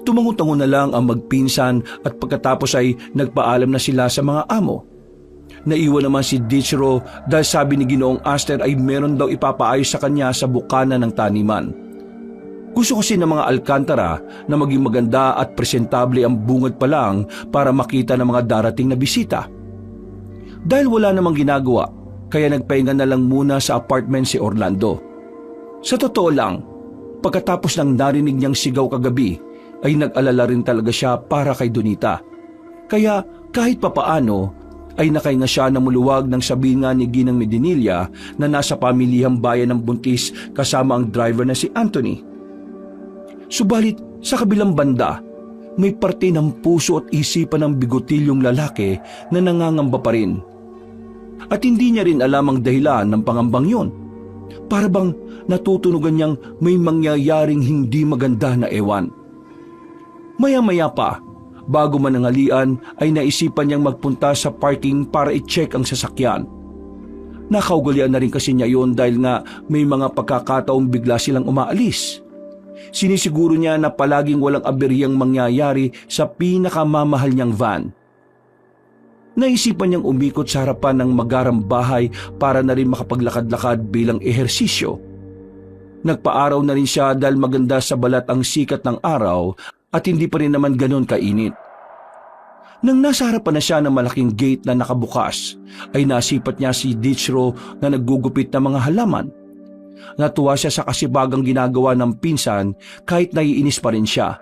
Tumango-tango na lang ang magpinsan at pagkatapos ay nagpaalam na sila sa mga amo. Naiwan naman si Dichero dahil sabi ni Ginoong Aster ay meron daw ipapaayos sa kanya sa bukana ng taniman. Gusto kasi ng mga Alcantara na maging maganda at presentable ang bungad pa lang para makita ng mga darating na bisita. Dahil wala namang ginagawa, kaya nagpahinga na lang muna sa apartment si Orlando. Sa totoo lang, pagkatapos ng narinig niyang sigaw kagabi, ay nag-alala rin talaga siya para kay Donita. Kaya kahit papaano ay nakahinga siya na muluwag nang sabihin nga ni Ginang Medinilla na nasa pamilihang bayan ng buntis kasama ang driver na si Anthony. Subalit sa kabilang banda, may parte ng puso at isipan ng bigotilyong lalaki na nangangamba pa rin. At hindi niya rin alam ang dahilan ng pangambang yun. Para bang natutunugan niyang may mangyayaring hindi maganda na ewan. Maya-maya pa, bago manangalian ay naisipan niyang magpunta sa parking para i-check ang sasakyan. Nakaugalian na rin kasi niya yun dahil nga may mga pagkakataong bigla silang umaalis. Sinisiguro niya na palaging walang aberyang mangyayari sa pinakamamahal niyang van. Naisipan niyang umikot sa harapan ng magarang bahay para na rin makapaglakad-lakad bilang ehersisyo. Nagpaaraw na rin siya dahil maganda sa balat ang sikat ng araw at hindi pa rin naman ganon kainit. Nang nasa harapan na siya ng malaking gate na nakabukas, ay nasipat niya si Dichero na naggugupit ng mga halaman. Natuwa siya sa kasibagang ginagawa ng pinsan kahit naiinis pa rin siya.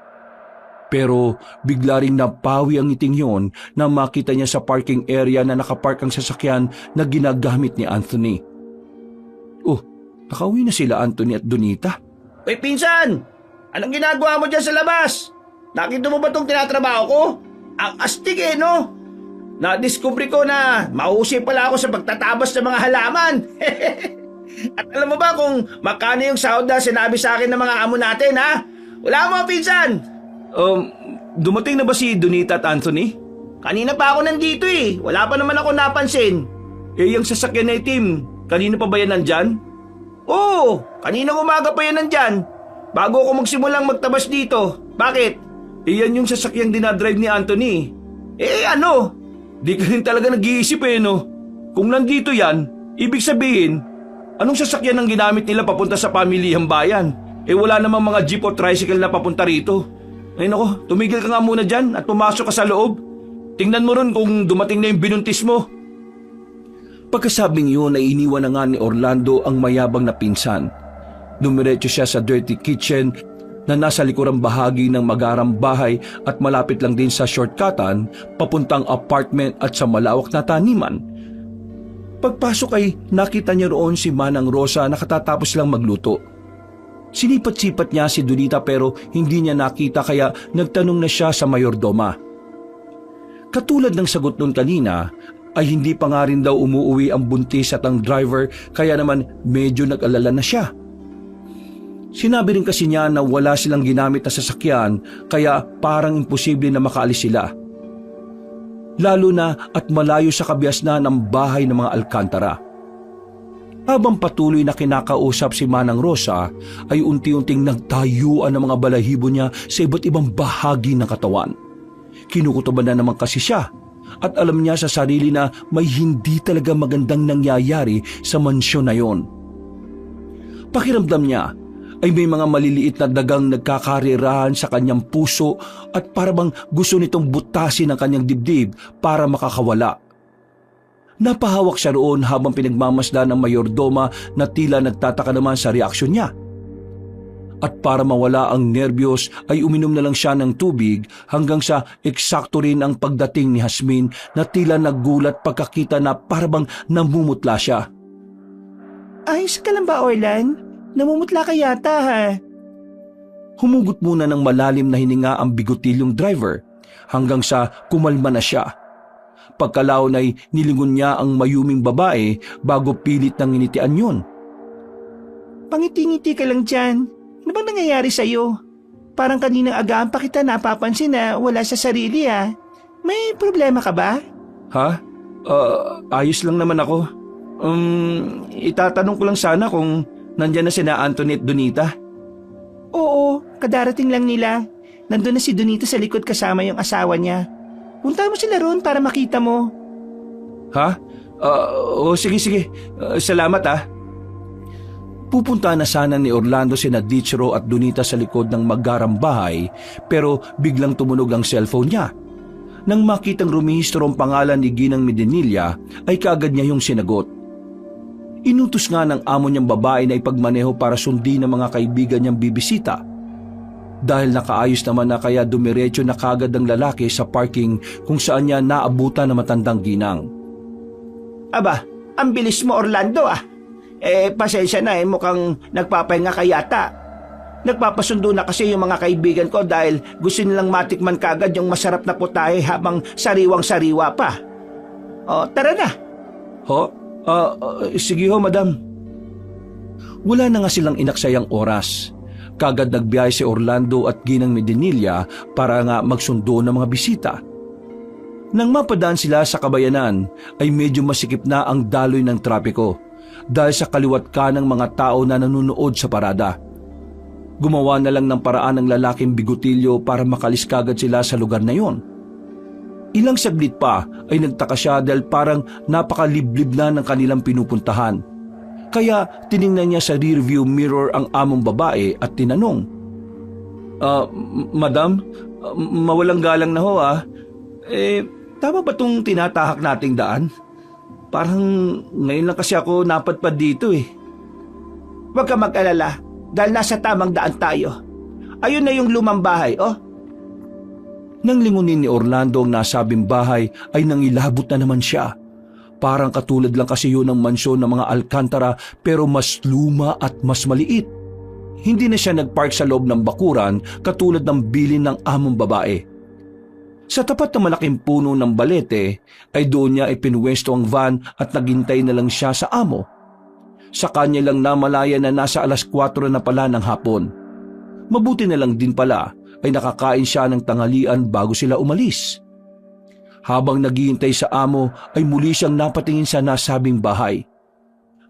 Pero bigla ring napawi ang ngiting yon na makita niya sa parking area na nakapark ang sasakyan na ginagamit ni Anthony. Oh, nakauwi na sila Anthony at Donita. Uy, pinsan! Anong ginagawa mo dyan sa labas? Nakita mo ba itong tinatrabaho ko? Ang astig no? Nadiskubre ko na mahusay pala ako sa pagtatabas ng mga halaman. At alam mo ba kung magkano yung sahod na sinabi sa akin ng mga amo natin, ha? Wala mo, pinsan! Dumating na ba si Donita at Anthony? Kanina pa ako nandito eh. Wala pa naman ako napansin. Yung sasakyan na itim, kanina pa ba yan nandyan? Oo, kaninang umaga pa yan nandyan. Bago ako magsimulang magtabas dito. Bakit? Yan yung sasakyang dinadrive ni Anthony. Ano? Di ka rin talaga nag-iisip no? Kung nandito yan, ibig sabihin, anong sasakyan ang ginamit nila papunta sa pamilihang bayan? Wala namang mga jeep o tricycle na papunta rito. Ay nako, tumigil ka nga muna dyan at pumasok ka sa loob. Tingnan mo ron kung dumating na yung binuntis mo. Pagkasabing yun ay iniwan na nga ni Orlando ang mayabang na pinsan. Dumiretso siya sa dirty kitchen na nasa likurang bahagi ng magarang bahay at malapit lang din sa shortcutan papuntang apartment at sa malawak na taniman. Pagpasok ay nakita niya roon si Manang Rosa na katatapos lang magluto. Sinipat-sipat niya si Donita pero hindi niya nakita kaya nagtanong na siya sa mayordoma. Katulad ng sagot nun kanina ay hindi pa nga rin daw umuuwi ang buntis at ang driver kaya naman medyo nag-alala na siya. Sinabi rin kasi niya na wala silang ginamit na sasakyan kaya parang imposible na makaalis sila. Lalo na at malayo sa kabiasnan ng bahay ng mga Alcantara. Habang patuloy na kinakausap si Manang Rosa ay unti-unting nagtayuan ng mga balahibo niya sa iba't ibang bahagi ng katawan. Kinukutuban na naman kasi siya at alam niya sa sarili na may hindi talaga magandang nangyayari sa mansyon na yon. Pakiramdam niya ay may mga maliliit na dagang nagkakarirahan sa kanyang puso at parabang gusto nitong butasin ang kanyang dibdib para makakawala. Napahawak siya roon habang pinagmamasdan ng mayordoma na tila nagtataka naman sa reaksyon niya. At para mawala ang nerbiyos ay uminom na lang siya ng tubig hanggang sa eksakto rin ang pagdating ni Jasmine na tila nagulat pagkakita na parabang namumutla siya. Ayos ka lang ba, Orlan? Namumutla ka yata, ha? Humugot muna ng malalim na hininga ang bigotilyong driver hanggang sa kumalma na siya. Pagkalaon ay nilingon niya ang mayuming babae bago pilit ng initian yun. Pangiti-ngiti ka lang dyan. Ano bang nangyayari sa'yo? Parang kaninang agaan pa kita napapansin na wala sa sarili, ha? May problema ka ba? Ha? Ayos lang naman ako. Itatanong ko lang sana kung nandyan na sina Anthony at Donita. Oo, kadarating lang nila. Nandun na si Donita sa likod kasama yung asawa niya. Punta mo sila roon para makita mo. Ha? Sige. Salamat ah. Pupunta na sana ni Orlando sina Dichero at Donita sa likod ng maggarang bahay pero biglang tumunog ang cellphone niya. Nang makitang rumehistro ang pangalan ni Ginang Medinilla ay kaagad niya yung sinagot. Inutos nga ng amo niyang babae na ipagmaneho para sundin ng mga kaibigan niyang bibisita. Dahil nakaayos naman na kaya dumiretso na kaagad ang lalaki sa parking kung saan niya naabutan ng matandang ginang. Aba, ang bilis mo Orlando ah. Pasensya na mukhang nagpapahinga ka yata. Nagpapasundo na kasi yung mga kaibigan ko dahil gusto nilang matikman kagad yung masarap na putahe habang sariwang-sariwa pa. O, tara na. Sige ho, madam. Wala na nga silang inaksayang oras. Kagad nagbiyahe si Orlando at Ginang Medinilla para nga magsundo ng mga bisita. Nang mapadaan sila sa kabayanan ay medyo masikip na ang daloy ng trapiko dahil sa kaliwat kanang mga tao na nanonood sa parada. Gumawa na lang ng paraan ng lalaking bigotilyo para makalis kagad sila sa lugar na yon. Ilang saglit pa ay nagtaka siya dahil parang napakaliblib na ng kanilang pinupuntahan. Kaya tiningnan niya sa rearview mirror ang among babae at tinanong, Madam, mawalang galang na ho ah. Tama ba itong tinatahak nating daan? Parang ngayon lang kasi ako napadpad dito eh. Huwag ka mag-alala dahil nasa tamang daan tayo. Ayun na yung lumang bahay, oh. Nang lingunin ni Orlando ang nasabing bahay ay nangilabot na naman siya. Parang katulad lang kasi yun ng mansyon ng mga Alcantara pero mas luma at mas maliit. Hindi na siya nagpark sa loob ng bakuran katulad ng bilin ng among babae. Sa tapat ng malaking puno ng balete ay doon niya ipinwesto ang van at naghintay na lang siya sa amo. Sa kanya lang namalaya na nasa 4:00 na pala ng hapon. Mabuti na lang din pala ay nakakain siya ng tanghalian bago sila umalis. Habang naghihintay sa amo ay muli siyang napatingin sa nasabing bahay.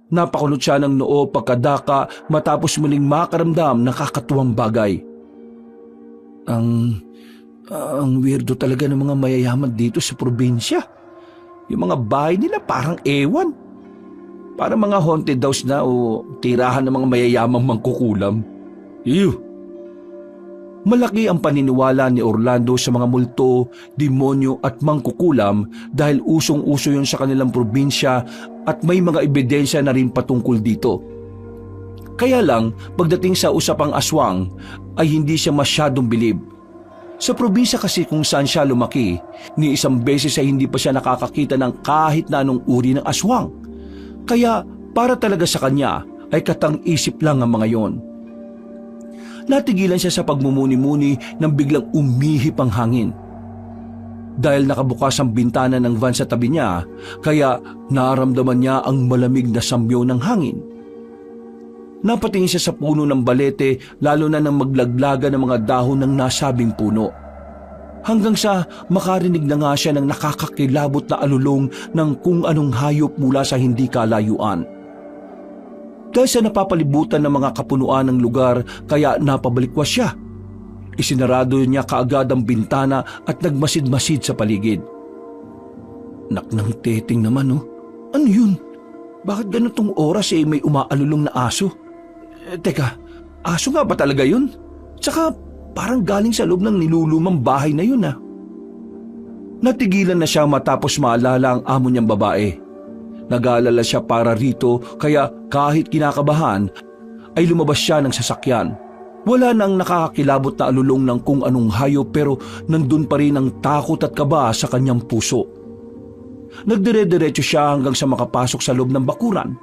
Napakunot siya ng noo pagkadaka matapos muling makaramdam ng kakatuwang bagay. Ang weirdo talaga ng mga mayayaman dito sa probinsya. Yung mga bahay nila parang ewan. Parang mga haunted house na o tirahan ng mga mayayamang mangkukulam. Ew! Malaki ang paniniwala ni Orlando sa mga multo, demonyo at mangkukulam dahil usong-uso yun sa kanilang probinsya at may mga ebidensya na rin patungkol dito. Kaya lang, pagdating sa usapang aswang ay hindi siya masyadong bilib. Sa probinsya kasi kung saan siya lumaki, ni isang beses ay hindi pa siya nakakakita ng kahit na anong uri ng aswang. Kaya para talaga sa kanya ay katang-isip lang ang mga yon. Natigilan siya sa pagmumuni-muni nang biglang umihip ang hangin. Dahil nakabukas ang bintana ng van sa tabi niya, kaya naramdaman niya ang malamig na samyo ng hangin. Napatingin siya sa puno ng balete lalo na nang maglaglaga ng mga dahon ng nasabing puno. Hanggang sa makarinig na nga siya ng nakakakilabot na alulong ng kung anong hayop mula sa hindi kalayuan. Dahil sa napapalibutan ng mga kapunuan ng lugar kaya napabalikwas siya. Isinarado niya kaagad ang bintana at nagmasid-masid sa paligid. Naknang teting naman oh. Ano yun? Bakit ganitong oras may umaalulong na aso? Teka, aso nga ba talaga yun? Tsaka parang galing sa loob ng nilulumang bahay na yun ah. Natigilan na siya matapos maalala ang amo niyang babae. Nag-aalala siya para rito kaya kahit kinakabahan ay lumabas siya ng sasakyan. Wala nang nakakakilabot na alulong ng kung anong hayop pero nandun pa rin ang takot at kaba sa kanyang puso. Nagdire-diretso siya hanggang sa makapasok sa loob ng bakuran.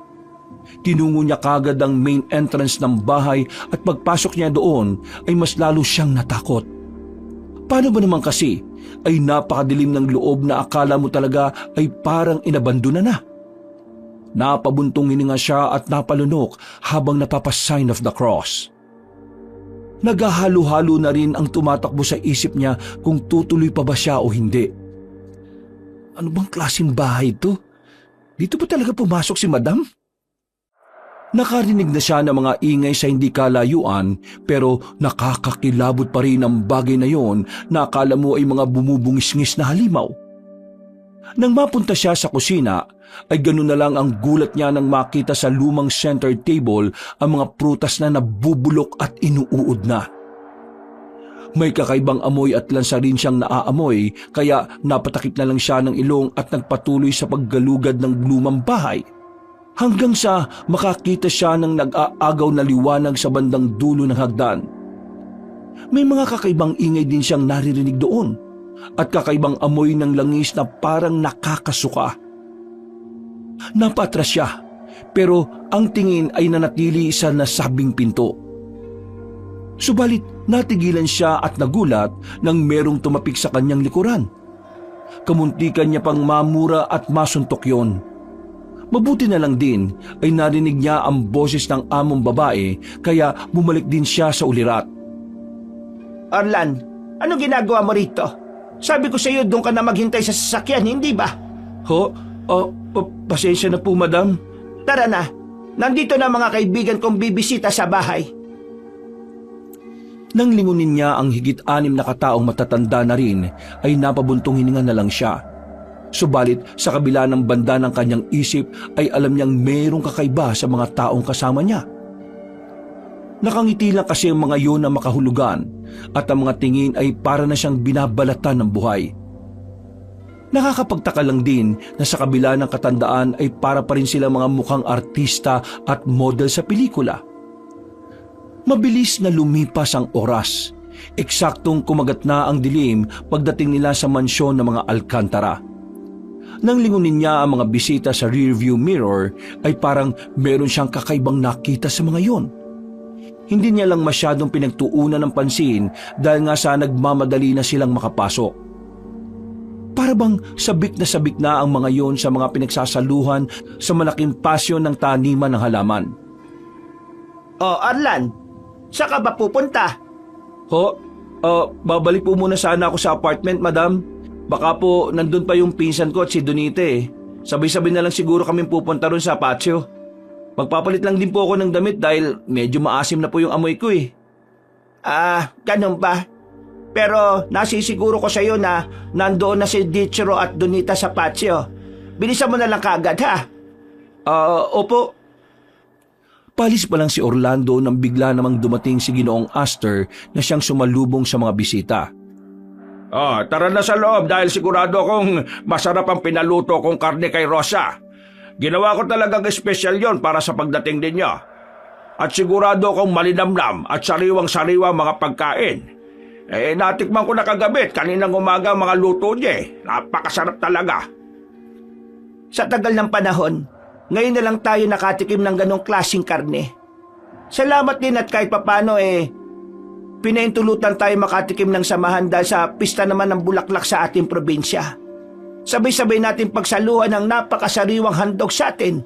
Tinungo niya kagad ang main entrance ng bahay at pagpasok niya doon ay mas lalo siyang natakot. Paano ba naman kasi ay napakadilim ng loob na akala mo talaga ay parang inabandona na. Napabuntong hininga siya at napalunok habang napapasign of the cross. Naghahalo-halo na rin ang tumatakbo sa isip niya kung tutuloy pa ba siya o hindi. Ano bang klaseng bahay ito? Dito ba talaga pumasok si Madam? Nakarinig na siya ng mga ingay sa hindi kalayuan pero nakakakilabot pa rin ang bagay na yon na akala mo ay mga bumubungis-ngis na halimaw. Nang mapunta siya sa kusina, ay ganun na lang ang gulat niya nang makita sa lumang center table ang mga prutas na nabubulok at inuuod na. May kakaibang amoy at lansa rin siyang naaamoy kaya napatakip na lang siya ng ilong at nagpatuloy sa paggalugad ng lumang bahay. Hanggang sa makakita siya ng nag-aagaw na liwanag sa bandang dulo ng hagdan. May mga kakaibang ingay din siyang naririnig doon at kakaibang amoy ng langis na parang nakakasuka. Napatras siya pero ang tingin ay nanatili sa nasabing pinto. Subalit natigilan siya at nagulat nang merong tumapik sa kanyang likuran. Kamuntikan niya pang mamura at masuntok yon. Mabuti na lang din ay narinig niya ang boses ng among babae kaya bumalik din siya sa ulirat. Orlan, ano ginagawa mo rito? Sabi ko sa iyo doon ka na maghintay sa sasakyan, hindi ba? Ho? Pasensya na po, madam. Tara na, nandito na mga kaibigan kong bibisita sa bahay. Nang lingunin niya ang higit-6 na kataong matatanda na rin ay napabuntong hininga na lang siya. Subalit sa kabila ng banda ng kanyang isip ay alam niyang mayroong kakaiba sa mga taong kasama niya. Nakangiti lang kasi ang mga yun na makahulugan at ang mga tingin ay para na siyang binabalatan ng buhay. Nakakapagtaka lang din na sa kabila ng katandaan ay para pa rin sila mga mukhang artista at model sa pelikula. Mabilis na lumipas ang oras. Eksaktong kumagat na ang dilim pagdating nila sa mansyon ng mga Alcantara. Nang lingunin niya ang mga bisita sa rearview mirror ay parang meron siyang kakaibang nakita sa mga yon. Hindi niya lang masyadong pinagtuunan ng pansin dahil nga sa nagmamadali na silang makapasok. Para bang sabik na ang mga yon sa mga pinagsasaluhan sa malaking pasyon ng taniman ng halaman. Oh, Arlan, saan ka ba pupunta? Babalik po muna sana ako sa apartment, madam. Baka po nandun pa yung pinsan ko at si Donite eh. Sabay-sabay na lang siguro kami pupunta ron sa patio. Magpapalit lang din po ako ng damit dahil medyo maasim na po yung amoy ko eh. Ganun ba? Pero nasisiguro ko sa iyo na nandoon na si Dichero at Donita sa patio. Bilisan mo na lang kaagad ha. Opo. Palis pa lang si Orlando nang bigla namang dumating si Ginoong Astor na siyang sumalubong sa mga bisita. Tara na sa loob dahil sigurado akong masarap ang pinaluto kong karne kay Rosa. Ginawa ko talagang espesyal yon para sa pagdating ninyo. At sigurado akong malinamnam at sariwang-sariwa mga pagkain. Natikman ko na kagabi kaninang umaga mga luto niya. Napakasarap talaga. Sa tagal ng panahon, ngayon na lang tayo nakatikim ng ganong klaseng karne. Salamat din at kahit papano pinaintulutan tayo makatikim ng samahan dahil sa pista naman ng bulaklak sa ating probinsya. Sabay-sabay natin pagsaluhan ng napakasariwang handog sa atin.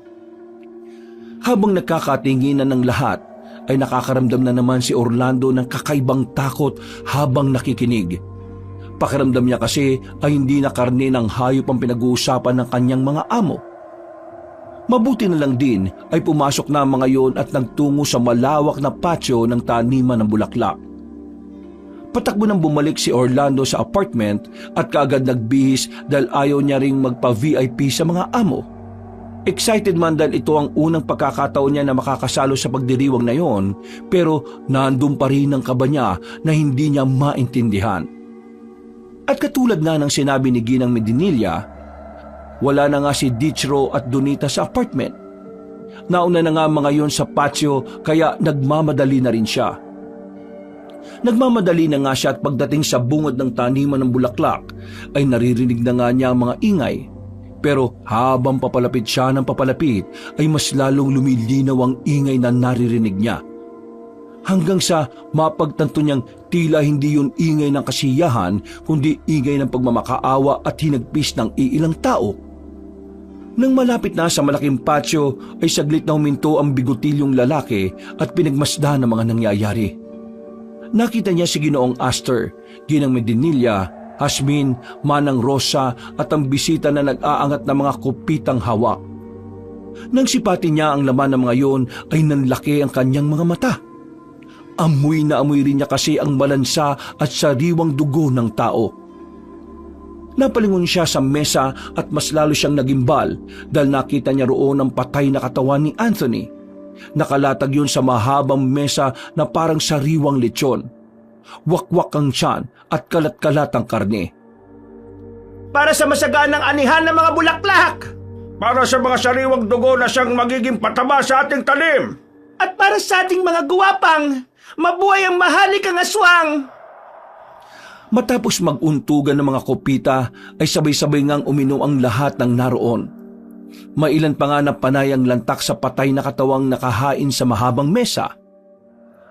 Habang nagkakatinginan ng lahat, ay nakakaramdam na naman si Orlando ng kakaibang takot habang nakikinig. Pakiramdam niya kasi ay hindi na karne ng hayop ang pinag-uusapan ng kanyang mga amo. Mabuti na lang din ay pumasok na ang mga yon at nagtungo sa malawak na patio ng taniman ng bulaklak. Patakbo nang bumalik si Orlando sa apartment at kaagad nagbihis dahil ayaw niya ring magpa-VIP sa mga amo. Excited man dahil ito ang unang pagkakataon niya na makakasalo sa pagdiriwang na yon, pero nandun pa rin ang kaba niya na hindi niya maintindihan. At katulad nga ng sinabi ni Ginang Medinilla, wala na nga si Dichero at Donita sa apartment. Nauna na nga mga yon sa patio kaya nagmamadali na rin siya. Nagmamadali na nga siya at pagdating sa bungod ng taniman ng bulaklak ay naririnig na nga niya ang mga ingay. Pero habang papalapit siya ng papalapit ay mas lalong lumilinaw ang ingay na naririnig niya. Hanggang sa mapagtanto niyang tila hindi yun ingay ng kasiyahan kundi ingay ng pagmamakaawa at hinagpis ng iilang tao. Nang malapit na sa malaking patio ay saglit na huminto ang bigotilyong lalaki at pinagmasdan ng mga nangyayari. Nakita niya si Ginoong Astor, Ginang Medinilla, Hasmin, Manang Rosa at ang bisita na nag-aangat ng mga kupitang hawak. Nang sipatin niya ang laman ng mga yon ay nanlaki ang kanyang mga mata. Amoy na amoy rin niya kasi ang malansa at sariwang dugo ng tao. Napalingon siya sa mesa at mas lalo siyang nagimbal dahil nakita niya roon ang patay na katawan ni Anthony. Nakalatag yun sa mahabang mesa na parang sariwang lechon. Wakwak ang tiyan at kalat-kalat ang karne. Para sa masaganang anihan ng mga bulaklak! Para sa mga sariwang dugo na siyang magiging pataba sa ating talim! At para sa ating mga guwapang, mabuhay ang mahalikang aswang! Matapos maguntugan ng mga kopita ay sabay-sabay ngang uminom ang lahat ng naroon. Mailan pa nga na panay ang lantak sa patay na katawang nakahain sa mahabang mesa.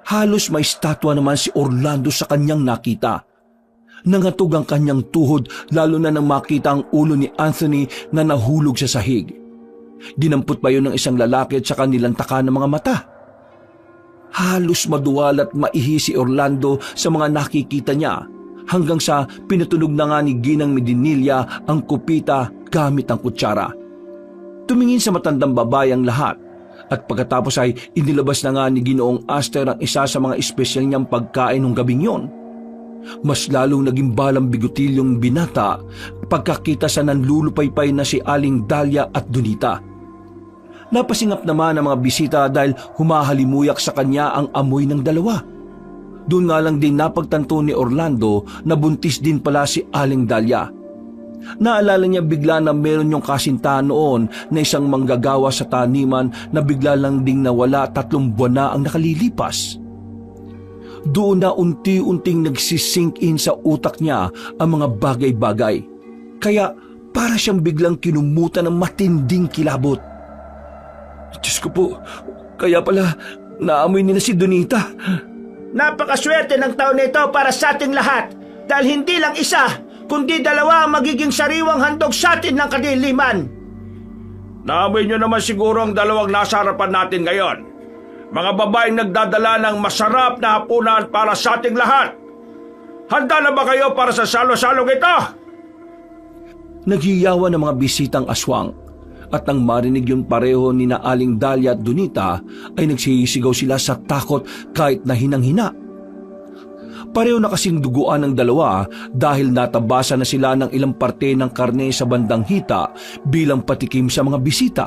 Halos may statwa naman si Orlando sa kanyang nakita. Nangatog ang kanyang tuhod lalo na nang makita ang ulo ni Anthony na nahulog sa sahig. Dinampot pa yun ng isang lalaki at saka nilantakan ng mga mata. Halos maduwal at maihi si Orlando sa mga nakikita niya hanggang sa pinatunog na nga ni Ginang Medinilla ang kupita gamit ang kutsara. Tumingin sa matandang babae ang lahat at pagkatapos ay inilabas na nga ni Ginoong Aster ang isa sa mga espesyal niyang pagkain ng gabing yon. Mas lalong naging balang bigotilyong binata pagkakita sa nanlulupaypay na si Aling Dahlia at Donita. Napasingap naman ang mga bisita dahil humahalimuyak sa kanya ang amoy ng dalawa. Doon nga lang din napagtanto ni Orlando na buntis din pala si Aling Dahlia. Naalala niya bigla na meron yung kasintahan noon na isang manggagawa sa taniman na bigla lang ding nawala 3 buwan na ang nakalilipas. Doon na unti-unting nagsisink in sa utak niya ang mga bagay-bagay. Kaya para siyang biglang kinumutan ng matinding kilabot. Diyos ko po, kaya pala naamoy nila si Donita. Napakaswerte ng taon na ito para sa ating lahat dahil hindi lang isa, kundi 2 ang magiging sariwang handog sa atin ng kadiliman. Naamoy nyo naman siguro ang 2 nasa harapan natin ngayon. Mga babaeng nagdadala ng masarap na hapunan para sa ating lahat. Handa na ba kayo para sa salo-salong ito? Naghiyawan ng mga bisitang aswang at nang marinig yung pareho ni na Aling Dahlia at Donita ay nagsisigaw sila sa takot kahit na hinang-hina. Pareho na kasing duguan ng 2 dahil natabasa na sila ng ilang parte ng karne sa bandang hita bilang patikim sa mga bisita.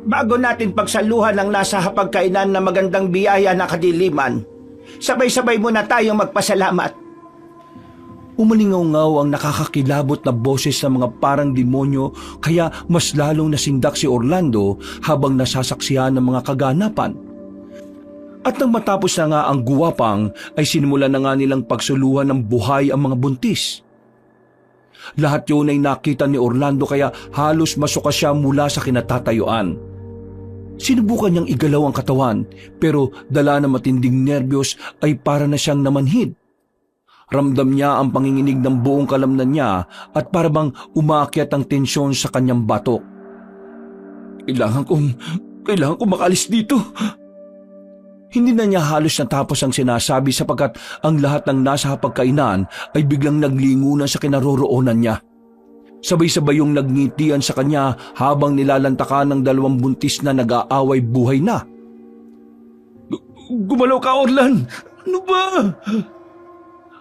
Bago natin pagsaluhan ang nasa hapagkainan na magandang biyaya na kadiliman, sabay-sabay muna tayong magpasalamat. Umalingaw-ngaw ang nakakakilabot na boses ng mga parang demonyo kaya mas lalong nasindak si Orlando habang nasasaksihan ng mga kaganapan. At nang matapos na nga ang guwapang ay sinimulan na nga nilang pagsuluhan ng buhay ang mga buntis. Lahat yun ay nakita ni Orlando kaya halos masuka siya mula sa kinatatayuan. Sinubukan niyang igalaw ang katawan pero dala ng matinding nerbiyos ay para na siyang namanhid. Ramdam niya ang panginginig ng buong kalamnan niya at parabang umaakyat ang tensyon sa kanyang batok. Kailangan kong makalis dito. Hindi na niya halos natapos ang sinasabi sapagkat ang lahat ng nasa hapagkainan ay biglang naglingunan sa kinaroroonan niya. Sabay-sabay yung nagngitian sa kanya habang nilalantakan ng 2 buntis na nag-aaway buhay na. Gumalaw ka, Orlan! Ano ba?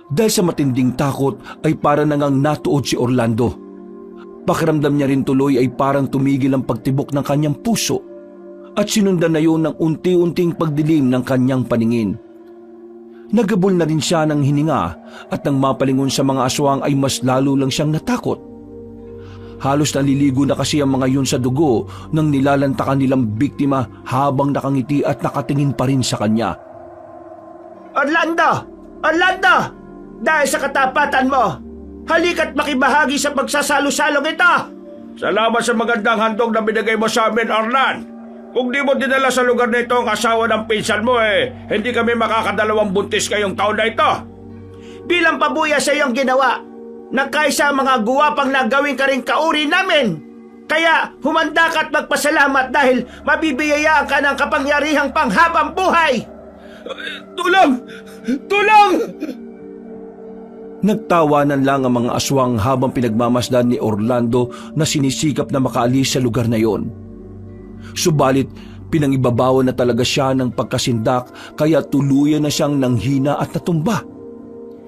Dahil sa matinding takot ay para nangang natuod si Orlando. Pakiramdam niya rin tuloy ay parang tumigil ang pagtibok ng kanyang puso at sinundan na yun ng unti-unting pagdilim ng kanyang paningin. Nagabol na rin siya ng hininga at nang mapalingon sa mga aswang ay mas lalo lang siyang natakot. Halos naliligo na kasi ang mga yun sa dugo nang nilalantakan nilang biktima habang nakangiti at nakatingin pa rin sa kanya. Orlando! Orlando! Dahil sa katapatan mo, halika't makibahagi sa pagsasalo-salong ito! Salamat sa magandang handog na binigay mo sa amin, Orlan. Kung di mo dinala sa lugar na ito ang asawa ng pinsan mo hindi kami makakadalawang buntis ngayong taon na ito. Bilang pabuya sa iyong ginawa, nagkaisa ang mga guwapang na gawin ka rin kauri namin. Kaya humanda ka at magpasalamat dahil mabibiyayaan ka ng kapangyarihang panghabang buhay. Tulong! Tulong! Nagtawanan lang ang mga aswang habang pinagmamasdan ni Orlando na sinisikap na makaalis sa lugar na yon. Subalit pinangibabawan na talaga siya ng pagkasindak kaya tuluyan na siyang nanghina at natumba.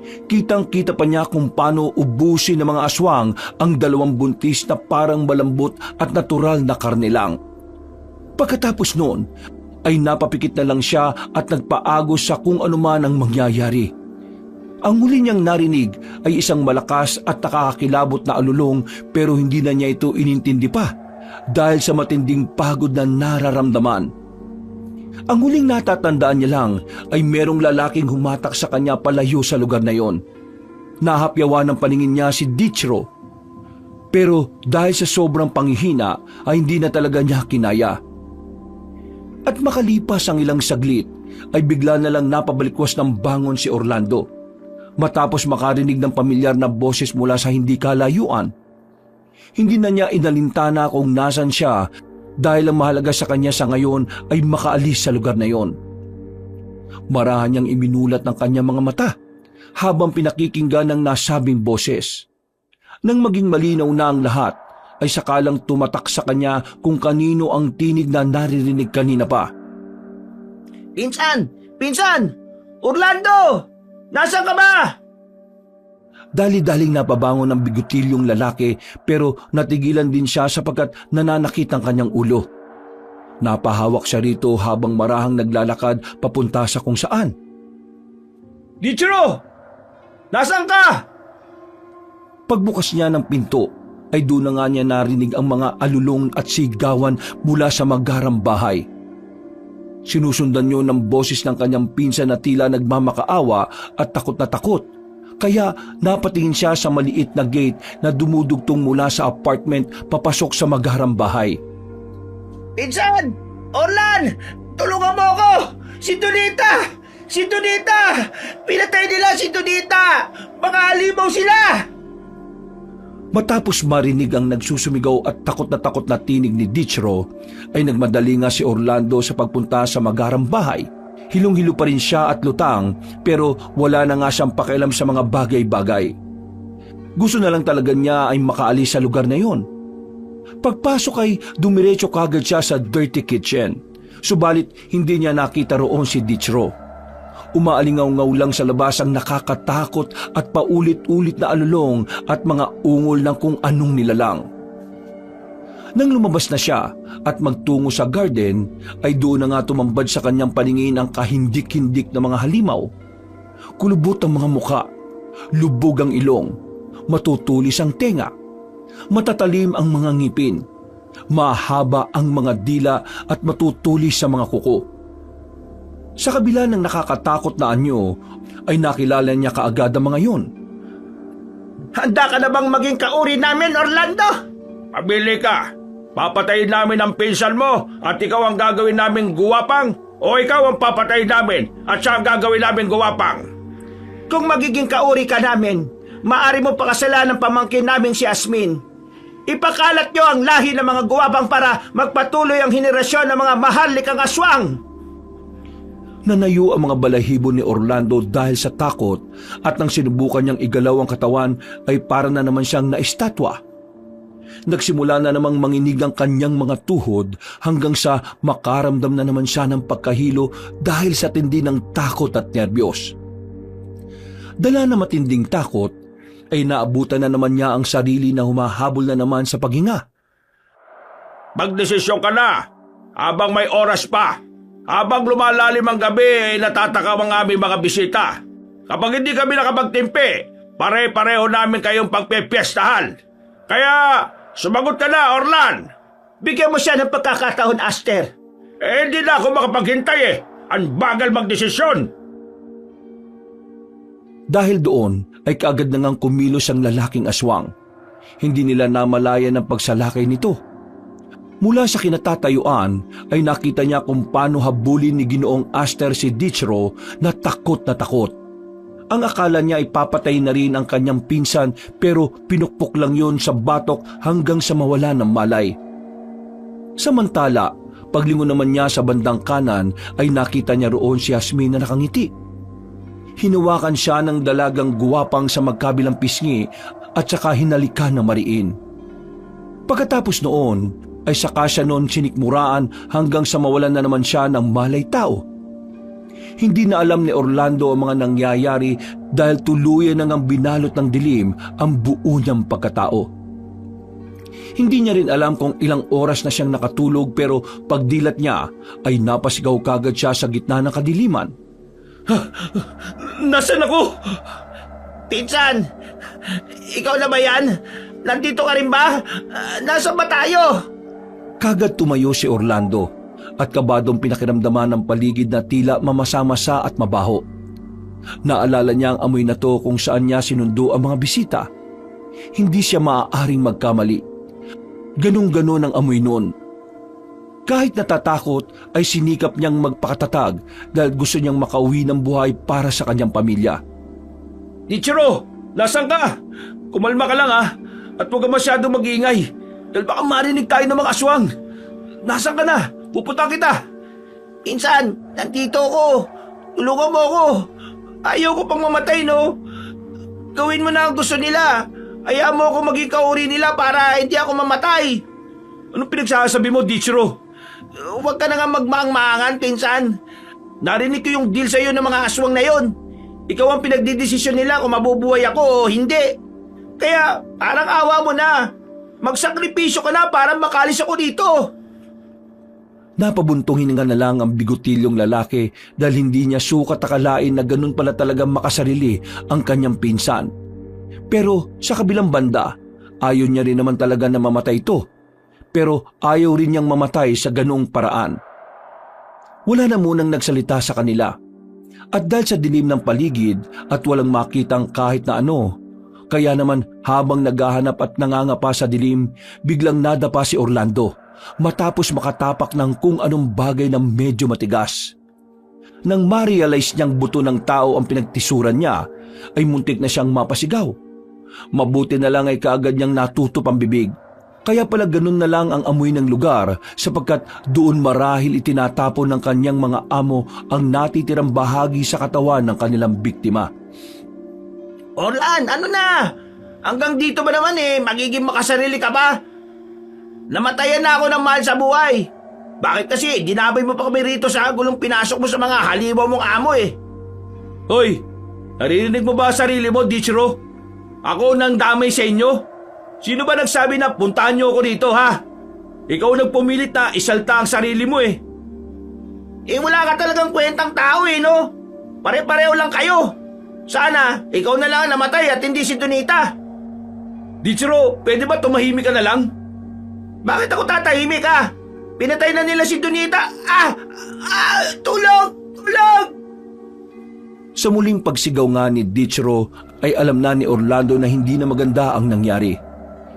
Kitang-kita pa niya kung paano ubusin ng mga aswang ang dalawang buntis na parang malambot at natural na karne lang. Pagkatapos noon ay napapikit na lang siya at nagpaagos sa kung anuman ang mangyayari. Ang huli niyang narinig ay isang malakas at nakakakilabot na alulong pero hindi na niya ito inintindi pa dahil sa matinding pagod na nararamdaman. Ang huling natatandaan niya lang ay merong lalaking humatak sa kanya palayo sa lugar na yon. Nahapyawan ng paningin niya si Dichro. Pero dahil sa sobrang panghihina ay hindi na talaga niya kinaya. At makalipas ang ilang saglit ay bigla na lang napabalikwas ng bangon si Orlando. Matapos makarinig ng pamilyar na boses mula sa hindi kalayuan. Hindi na niya inalintana kung nasan siya dahil ang mahalaga sa kanya sa ngayon ay makaalis sa lugar na yon. Marahan niyang iminulat ng kanyang mga mata habang pinakikinggan ng nasabing boses. Nang maging malinaw na ang lahat, ay sakalang tumatak sa kanya kung kanino ang tinig na naririnig kanina pa. Pinsan! Pinsan! Orlando! Nasaan ka ba? Dali-daling napabangon ng bigutilyong lalaki pero natigilan din siya sapagkat nananakit ang kanyang ulo. Napahawak siya rito habang marahang naglalakad papunta sa kung saan. Dichiro! Nasaan ka? Pagbukas niya ng pinto ay doon na nga niya narinig ang mga alulong at sigawan mula sa magarang bahay. Sinusundan niyo ng boses ng kanyang pinsan na tila nagmamakaawa at takot na takot. Kaya napatingin siya sa maliit na gate na dumudugtong mula sa apartment papasok sa magarang bahay. Pinsan! Orlan! Tulungan mo ako! Si Donita! Si Donita! Pinatay nila si Donita! Mga alimaw sila! Matapos marinig ang nagsusumigaw at takot na tinig ni Dichro, ay nagmadali nga si Orlando sa pagpunta sa magarang bahay. Hilong-hilo pa rin siya at lutang pero wala na nga siyang pakialam sa mga bagay-bagay. Gusto na lang talaga niya ay makaalis sa lugar na yon. Pagpasok ay dumiretso kagad siya sa dirty kitchen. Subalit hindi niya nakita roon si Dichro. Umaalingaw-ngaw lang sa labas ang nakakatakot at paulit-ulit na alulong at mga ungol ng kung anong nilalang. Nang lumabas na siya at magtungo sa garden, ay doon na nga tumambad sa kanyang paningin ang kahindik-hindik na mga halimaw. Kulubot ang mga muka, lubog ang ilong, matutulis ang tenga, matatalim ang mga ngipin, mahaba ang mga dila at matutulis sa mga kuko. Sa kabila ng nakakatakot na anyo, ay nakilala niya kaagad ang mga yun. Handa ka na bang maging kauri namin, Orlando? Pabili ka! Papatayin namin ang pinsan mo at ikaw ang gagawin naming guwapang o ikaw ang papatayin namin at siya ang gagawin namin guwapang? Kung magiging kauri ka namin, maari mo pakasalan ng pamangkin namin si Asmin. Ipakalat nyo ang lahi ng mga guwapang para magpatuloy ang henerasyon ng mga mahal likang aswang. Nanayo ang mga balahibo ni Orlando dahil sa takot at nang sinubukan niyang igalaw ang katawan ay para na naman siyang naistatwa. Nagsimula na namang manginig ang kanyang mga tuhod hanggang sa makaramdam na naman siya ng pagkahilo dahil sa tindi ng takot at nerbiyos. Dala na matinding takot ay naabutan na naman niya ang sarili na humahabol na naman sa paghinga. Magdesisyon ka na habang may oras pa. Habang lumalalim ang gabi ay natatakaw ang aming mga bisita. Kapag hindi kami nakapagtimpi, pare-pareho namin kayong pagpepiestahan. Kaya sumagot ka na, Orlan! Bigyan mo siya ng pagkakataon, Aster. Hindi na ako makapaghintay Ang bagal magdesisyon! Dahil doon ay kaagad na ngang kumilos ang lalaking aswang. Hindi nila namalayan ang pagsalakay nito. Mula sa kinatatayuan ay nakita niya kung paano habulin ni Ginoong Aster si Dichro na takot na takot. Ang akala niya ay papatay na rin ang kanyang pinsan pero pinukpok lang yon sa batok hanggang sa mawala ng malay. Samantala, paglingon naman niya sa bandang kanan ay nakita niya roon si Asmin na nakangiti. Hinawakan siya ng dalagang guwapang sa magkabilang pisngi at saka hinalikan ng mariin. Pagkatapos noon ay saka siya noon sinikmuraan hanggang sa mawalan na naman siya ng malay tao. Hindi na alam ni Orlando ang mga nangyayari dahil tuluyan nang binalot ng dilim ang buo niyang pagkatao. Hindi niya rin alam kung ilang oras na siyang nakatulog pero pagdilat niya ay napasigaw kagad siya sa gitna ng kadiliman. Nasaan ako? Pinsan! Ikaw na ba yan? Nandito ka rin ba? Nasaan ba tayo? Kagad tumayo si Orlando at kabadong pinakiramdaman ng paligid na tila mamasa-masa at mabaho. Naalala niya ang amoy na to kung saan niya sinundo ang mga bisita. Hindi siya maaaring magkamali. Ganun-ganon ang amoy noon. Kahit natatakot ay sinikap niyang magpakatatag dahil gusto niyang makauwi ng buhay para sa kanyang pamilya. Ichiro, nasaan ka? Kumalma ka lang at huwag ka masyadong mag-iingay dahil baka marinig tayo ng mga aswang. Nasaan ka na? Pupunta kita. Pinsan, nandito ako. Tulungan mo ako. Ayaw ko pang mamatay, no? Gawin mo na ang gusto nila. Hayaan mo ako maging kauri nila para hindi ako mamatay. Anong pinagsasabi mo, Dichiro? Huwag ka na nga magmaang-maangan, pinsan. Narinig ko yung deal sa'yo ng mga aswang na yon. Ikaw ang pinagdidesisyon nila kung mabubuhay ako o hindi. Kaya parang awa mo na. Magsakripisyo ka na para makalis ako dito. Napabuntong hininga na lang ang bigotilyong lalaki dahil hindi niya sukat akalain na ganun pala talagang makasarili ang kanyang pinsan. Pero sa kabilang banda, ayaw niya rin naman talaga na mamatay ito. Pero ayaw rin niyang mamatay sa ganung paraan. Wala na munang nagsalita sa kanila. At dahil sa dilim ng paligid at walang makitang kahit na ano, kaya naman habang naghahanap at nangangapa sa dilim, biglang nadapa si Orlando matapos makatapak ng kung anong bagay na medyo matigas. Nang ma-realize niyang buto ng tao ang pinagtisuran niya, ay muntik na siyang mapasigaw. Mabuti na lang ay kaagad niyang natutup ang bibig. Kaya pala ganun na lang ang amoy ng lugar sapagkat doon marahil itinatapon ng kanyang mga amo ang natitirang bahagi sa katawan ng kanilang biktima. Orlan, ano na? Hanggang dito ba naman magiging makasarili ka ba? Namatayan na ako ng mahal sa buhay. Bakit kasi dinabay mo pa kami rito sa gulong pinasok mo sa mga halimaw mong amo Hoy, naririnig mo ba sarili mo, Dichiro? Ako nang damay sa inyo? Sino ba nagsabi na puntahan niyo ako dito, ha? Ikaw nagpumilit na isalta ang sarili mo wala ka talagang kwentang tao no? Pare-pareho lang kayo. Sana, ikaw na lang namatay at hindi si Donita. Dichiro, pwede ba tumahimik ka na lang? Bakit ako tatahimik Pinatay na nila si Donita. Tulong! Tulong! Sa muling pagsigaw nga ni Dichiro ay alam na ni Orlando na hindi na maganda ang nangyari.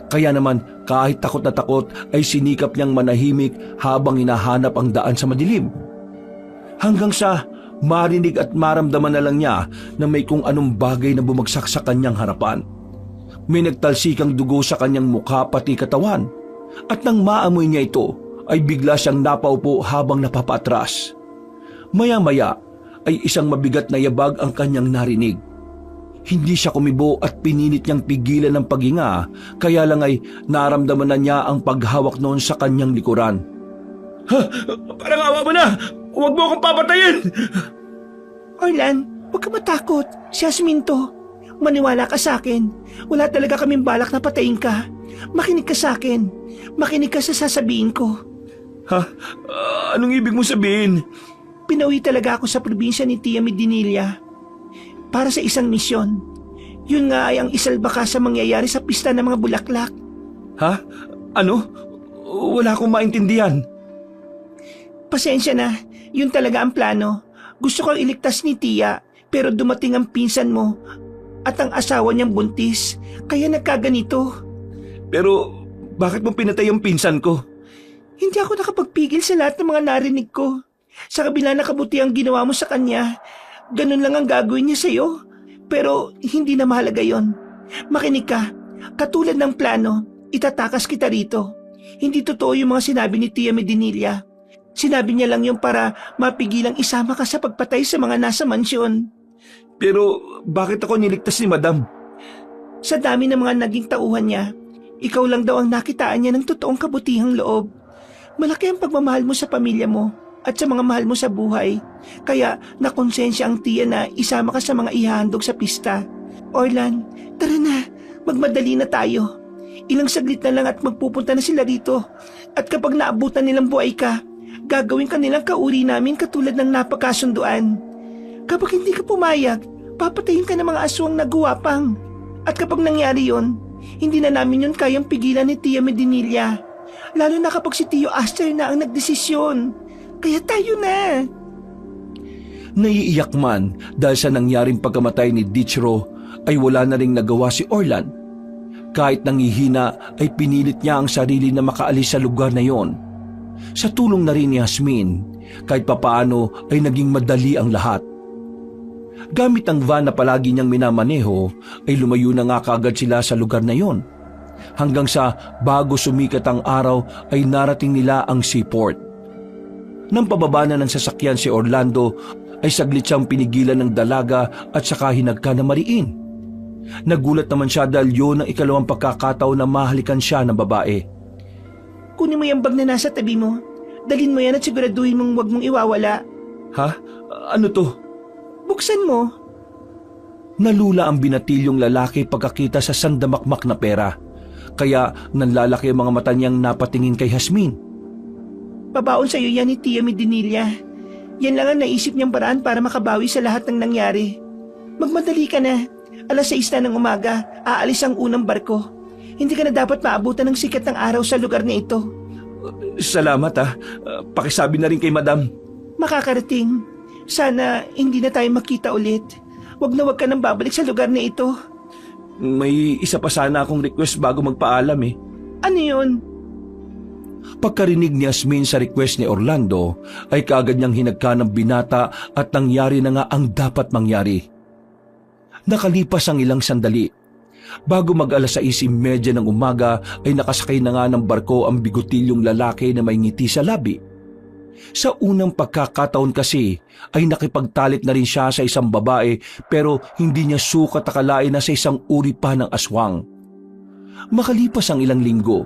Kaya naman kahit takot na takot ay sinikap niyang manahimik habang hinahanap ang daan sa madilim. Hanggang sa marinig at maramdaman na lang niya na may kung anong bagay na bumagsak sa kanyang harapan. May nagtalsikang dugo sa kanyang mukha pati katawan. At nang maamoy niya ito ay bigla siyang napaupo habang napapaatras. Maya-maya ay isang mabigat na yabag ang kanyang narinig. Hindi siya kumibo at pinilit niyang pigilan ng paghinga, kaya lang ay naramdaman na niya ang paghawak noon sa kanyang likuran. Parang awa mo na! Huwag mo akong papatayin! Orlan, huwag ka matakot. Si Jasmine to. Maniwala ka sa akin. Wala talaga kaming balak na patayin ka. Makinig ka sa akin. Makinig ka sa sasabihin ko. Anong ibig mo sabihin? Pinauwi talaga ako sa probinsya ni Tia Medinilla para sa isang misyon. Yun nga ay ang isalba ka sa mangyayari sa pista ng mga bulaklak. Ano? Wala akong maintindihan. Pasensya na, yun talaga ang plano. Gusto kong iligtas ni Tia, pero dumating ang pinsan mo at ang asawa niyang buntis, kaya nagkaganito. Pero bakit mo pinatay ang pinsan ko? Hindi ako nakapagpigil sa lahat ng mga narinig ko. Sa kabila na kabuti ang ginawa mo sa kanya, ganun lang ang gagawin niya sa'yo. Pero hindi na mahalaga yon. Makinig ka, katulad ng plano, itatakas kita rito. Hindi totoo yung mga sinabi ni Tia Medinilla. Sinabi niya lang yung para mapigilang isama ka sa pagpatay sa mga nasa mansyon. Pero bakit ako niligtas ni Madam? Sa dami ng mga naging tauhan niya, Ikaw lang daw ang nakitaan niya ng totoong kabutihang loob. Malaki ang pagmamahal mo sa pamilya mo at sa mga mahal mo sa buhay. Kaya nakonsensya ang tiya na isama ka sa mga ihahandog sa pista. Orlan, tara na, magmadali na tayo. Ilang saglit na lang at magpupunta na sila rito. At kapag naabutan nilang buhay ka, gagawin ka nilang kauri namin katulad ng napagkasunduan. Kapag hindi ka pumayag, papatayin ka ng mga aswang naguwapang. At kapag nangyari yon, hindi na namin yun kayang pigilan ni Tia Medinilla. Lalo na kapag si Tio Aster na ang nagdesisyon. Kaya tayo na. Naiiyak man dahil sa nangyaring pagkamatay ni Dichro ay wala na ring nagawa si Orlan. Kahit nangihina ay pinilit niya ang sarili na makaalis sa lugar na yon. Sa tulong na rin ni Jasmine, kahit papaano ay naging madali ang lahat. Gamit ang van na palagi niyang minamaneho ay lumayo na nga kaagad sila sa lugar na yon. Hanggang sa bago sumikat ang araw ay narating nila ang seaport. Nang pababa na ng sasakyan si Orlando ay saglit siyang pinigilan ng dalaga at saka hinagka na mariin. Nagulat naman siya dahil yun ang ikalawang pagkakataon na mahalikan siya ng babae. Kunin mo yung bag na nasa tabi mo. Dalhin mo yan at siguraduhin mong huwag mong iwawala. Ha? Ano to? Buksan mo. Nalula ang binatilyong lalaki pagkakita sa sandamakmak na pera. Kaya nanlalaki ang mga mata niyang napatingin kay Jasmine. Babaon sa'yo yan ni Tia Medinilla. Yan lang ang naisip niyang paraan para makabawi sa lahat ng nangyari. Magmadali ka na. 6:00 na ng umaga, aalis ang unang barko. Hindi ka na dapat maabutan ng sikat ng araw sa lugar na ito. Salamat pakisabi na rin kay Madam. Makakarating. Sana hindi na tayo makita ulit. Huwag na huwag ka nang babalik sa lugar na ito. May isa pa sana akong request bago magpaalam eh. Ano yun? Pagkarinig ni Jasmine sa request ni Orlando ay kaagad niyang hinagka ng binata at nangyari na nga ang dapat mangyari. Nakalipas ang ilang sandali. Bago mag-6:30 ng umaga ay nakasakay na nga ng barko ang bigotilyong lalaki na may ngiti sa labi. Sa unang pagkakataon kasi ay nakipagtalik na rin siya sa isang babae pero hindi niya sukat akalain na sa isang uri pa ng aswang. Makalipas ang ilang linggo,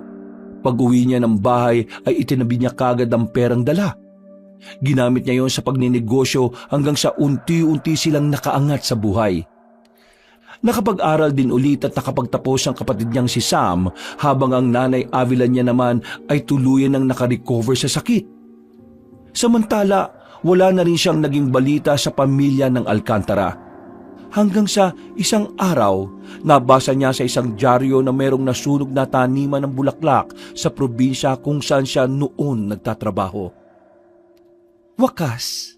pag-uwi niya ng bahay ay itinabi niya kagad ang perang dala. Ginamit niya yon sa pagninegosyo hanggang sa unti-unti silang nakaangat sa buhay. Nakapag-aral din ulit at nakapagtapos ang kapatid niyang si Sam habang ang nanay Avila niya naman ay tuluyan ng nakarecover sa sakit. Samantala, wala na rin siyang naging balita sa pamilya ng Alcantara. Hanggang sa isang araw, nabasa niya sa isang dyaryo na merong nasunog na taniman ng bulaklak sa probinsya kung saan siya noon nagtatrabaho. Wakas,